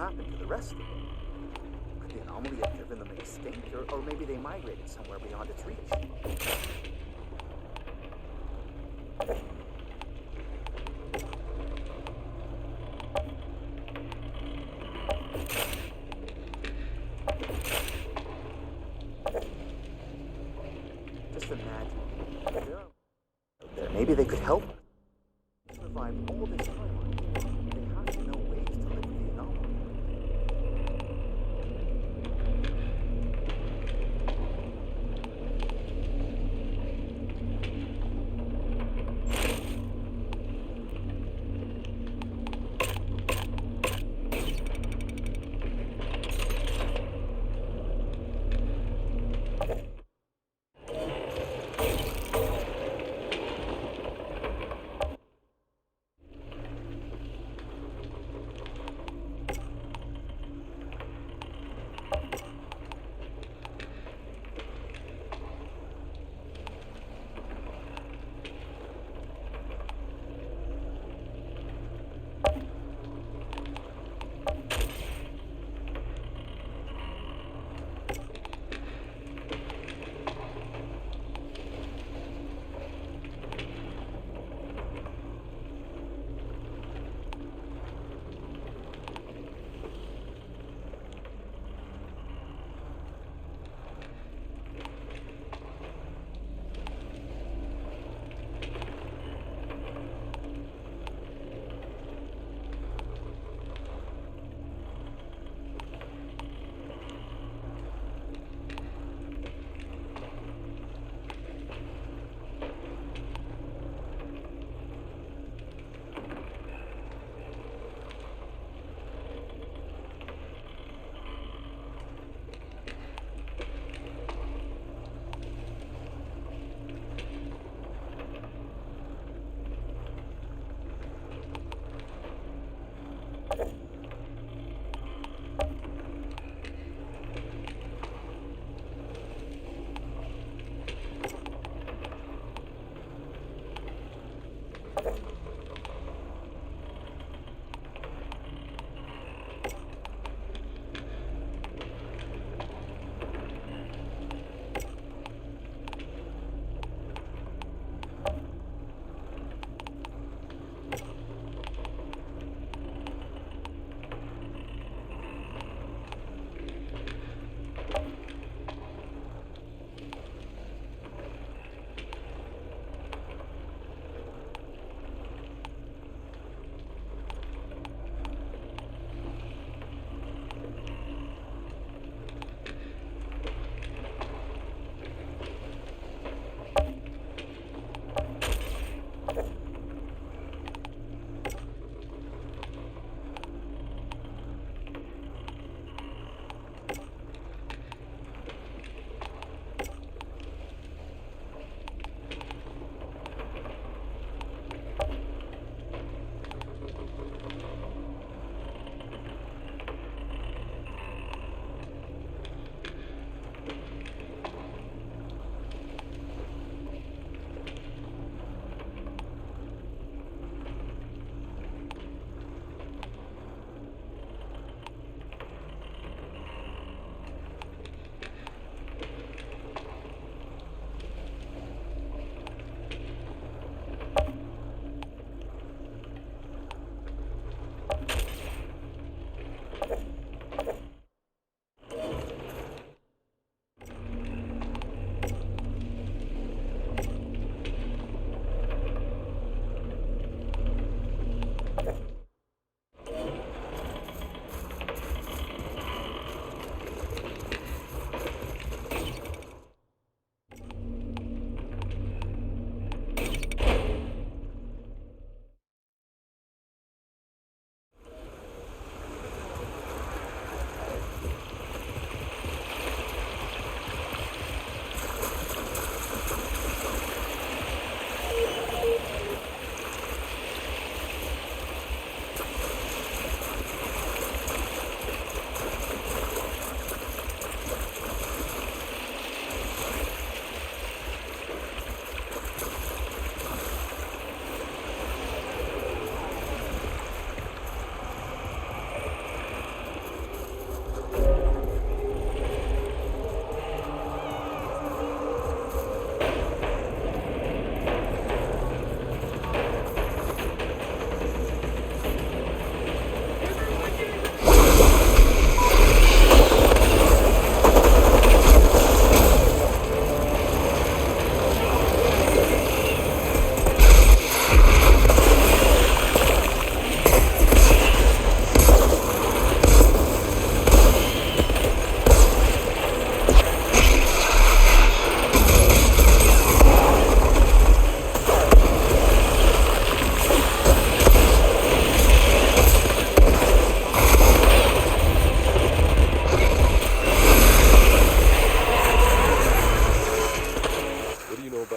happened to the rest of them? Could the anomaly have driven them extinct, or maybe they migrated somewhere beyond its reach? Just imagine, they're out there. Maybe they could help us. Survive all this time. They have to know ways to live with the anomaly.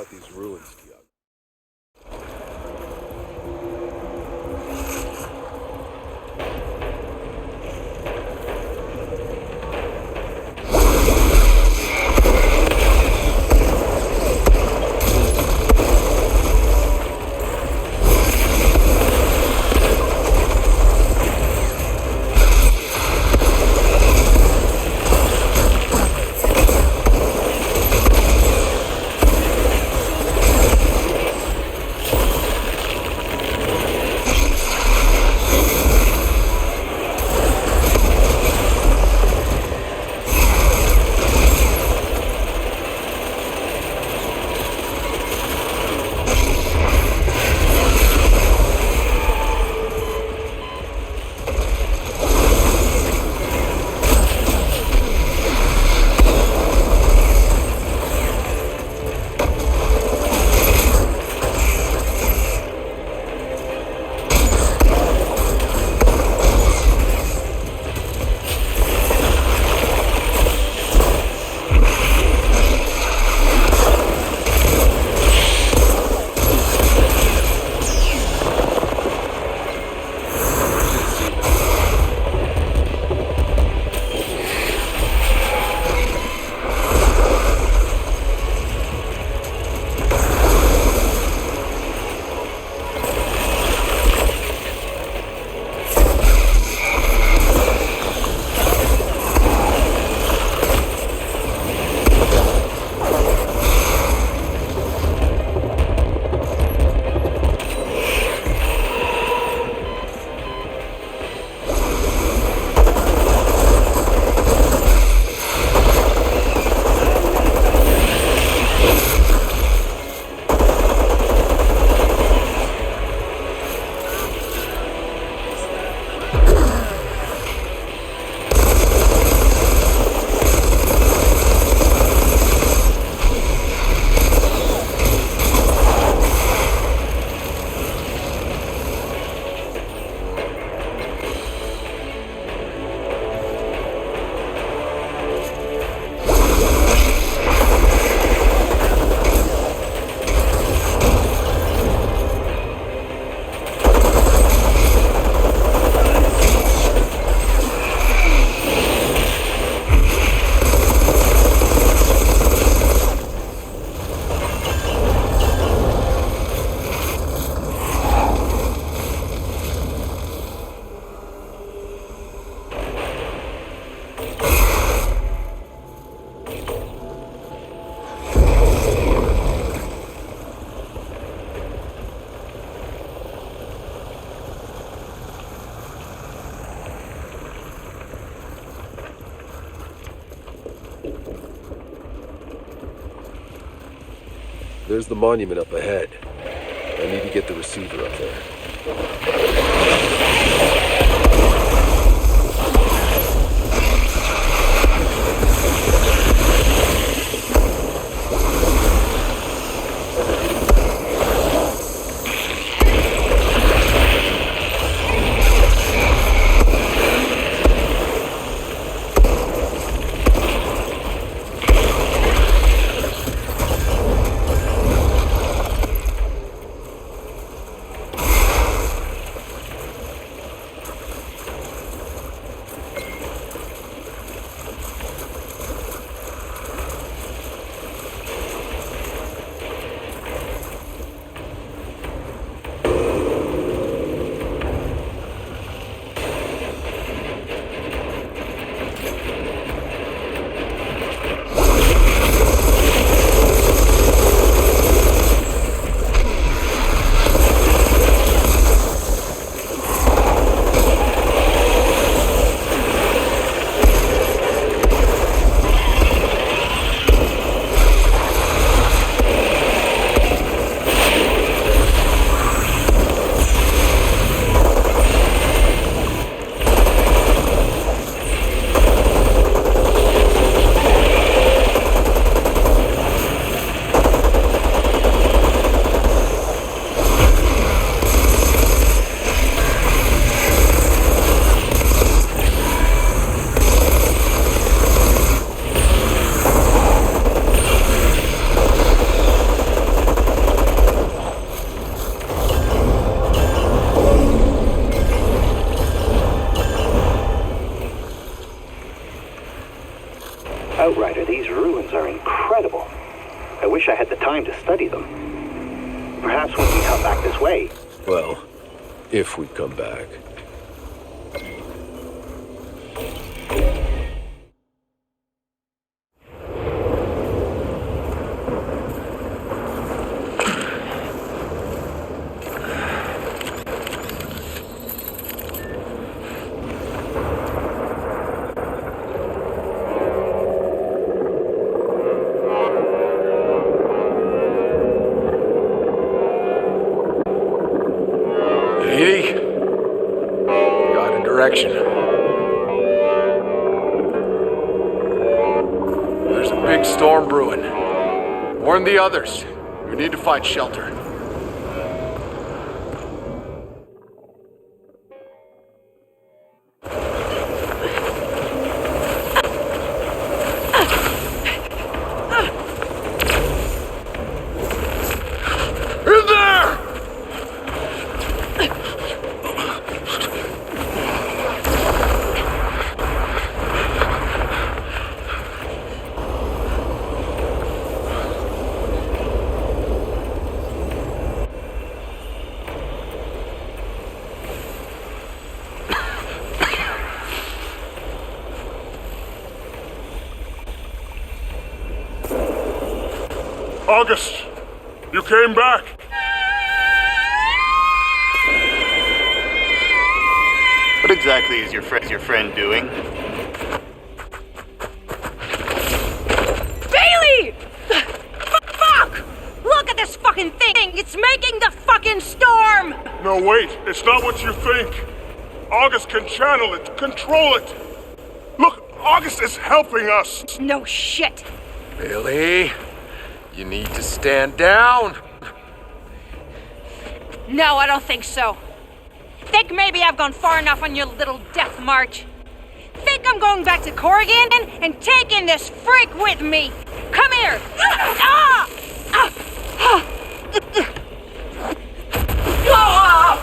about these ruins, Tiago. There's the monument up ahead. I need to get the receiver up there. time to study them. Perhaps when we come back this way. Well, if we come back. Got a direction. There's a big storm brewing. Warn the others. We need to find shelter. In there! August, you came back. What exactly is your friend doing? Bailey! Fuck! Look at this fucking thing! It's making the fucking storm! No, wait. It's not what you think. August can channel it, control it. Look, August is helping us. No shit. Billy, you need to stand down. No, I don't think so. Think maybe I've gone far enough on your little death march? Think I'm going back to Corrigan and taking this freak with me? Come here! Ah! Ah! Ah! Ah!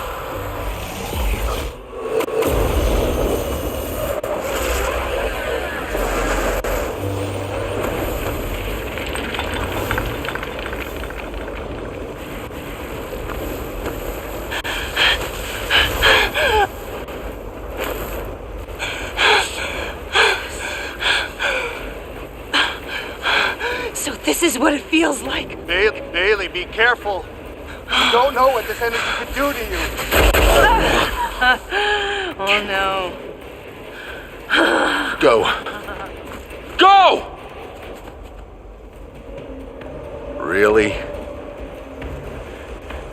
So this is what it feels like. Bailey, be careful. You don't know what this energy could do to you. Oh no. Go. Go! Really?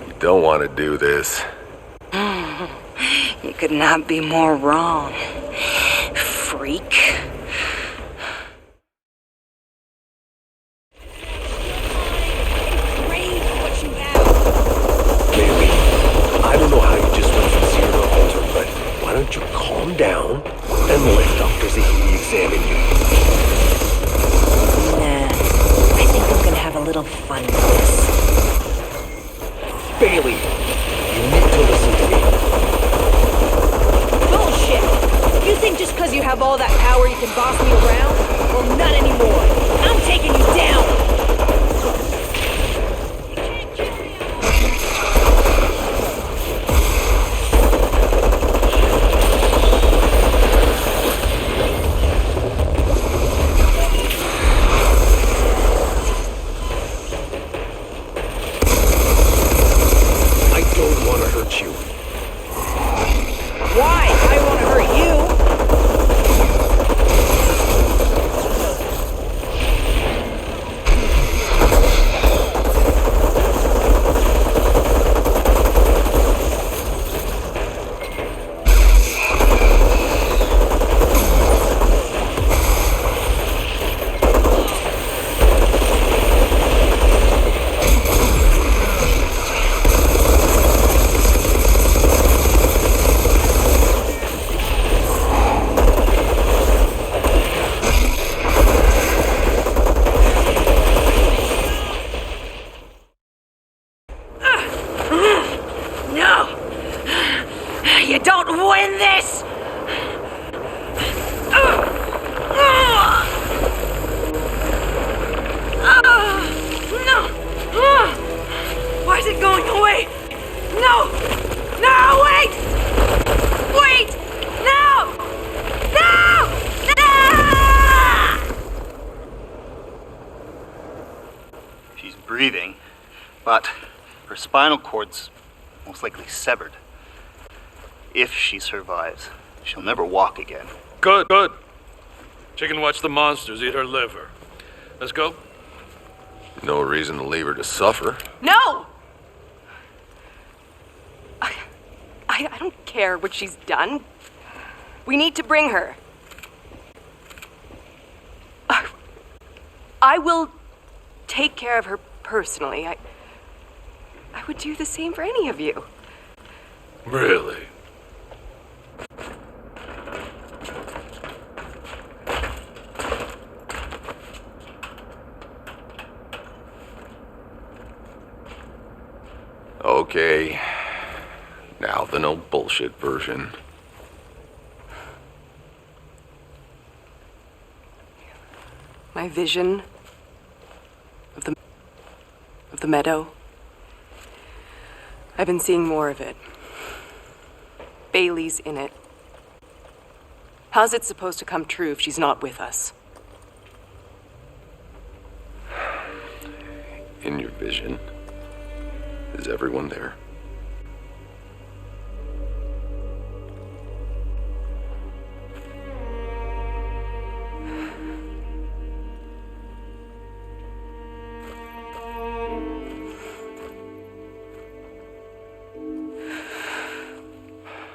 You don't want to do this. You could not be more wrong, freak. I don't know how you just went from zero to alter, but why don't you calm down and let Dr. Zahidi examine you? Nah, I think I'm gonna have a little fun with this. Bailey, you need to listen to me. Bullshit! You think just because you have all that power you can boss me around? Well, not anymore. I'm taking you down! Why? I want to hurt you. You don't win this! No! But her spinal cord's most likely severed. If she survives, she'll never walk again. Good, good. She can watch the monsters eat her liver. Let's go. No reason to leave her to suffer. No! I don't care what she's done. We need to bring her. I will take care of her personally. I would do the same for any of you. Really? Okay. Now the no bullshit version. My vision of the meadow. I've been seeing more of it. Bailey's in it. How's it supposed to come true if she's not with us? In your vision, is everyone there?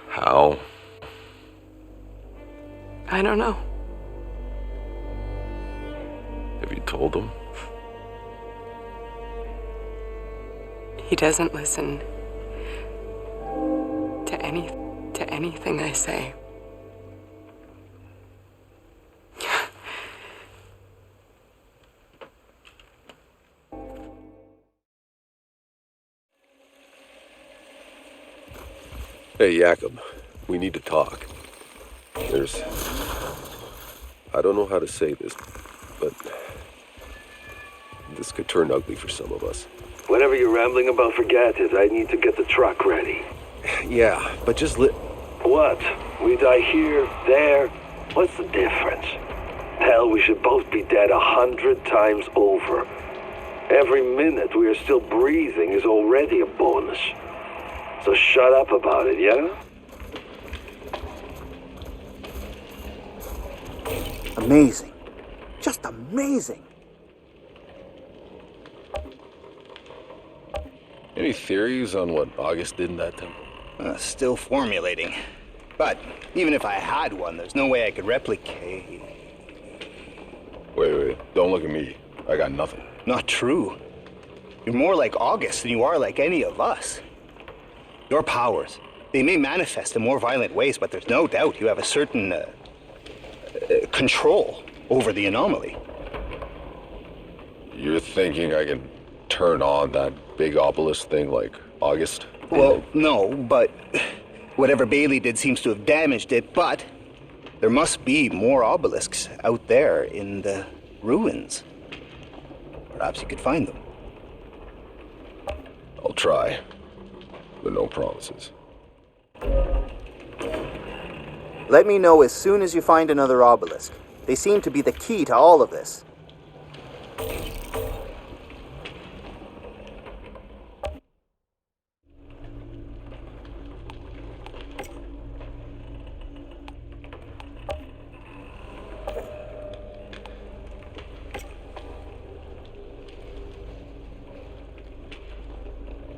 How? I don't know. Have you told them? He doesn't listen to anything I say. Hey, Jakob, we need to talk. I don't know how to say this, but this could turn ugly for some of us. Whatever you're rambling about, forget it. I need to get the truck ready. Yeah, but just What? We die here, there? What's the difference? Hell, we should both be dead 100 times over. Every minute we are still breathing is already a bonus. So shut up about it, yeah? Amazing. Just amazing. Any theories on what August did in that temple? Still formulating. But even if I had one, there's no way I could replicate. Wait, don't look at me. I got nothing. Not true. You're more like August than you are like any of us. Your powers, they may manifest in more violent ways, but there's no doubt you have a certain control over the anomaly. You're thinking I can turn on that big obelisk thing like August? Well, no, but whatever Bailey did seems to have damaged it, but there must be more obelisks out there in the ruins. Perhaps you could find them. I'll try, but no promises. Let me know as soon as you find another obelisk. They seem to be the key to all of this.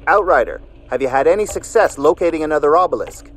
Outrider, have you had any success locating another obelisk?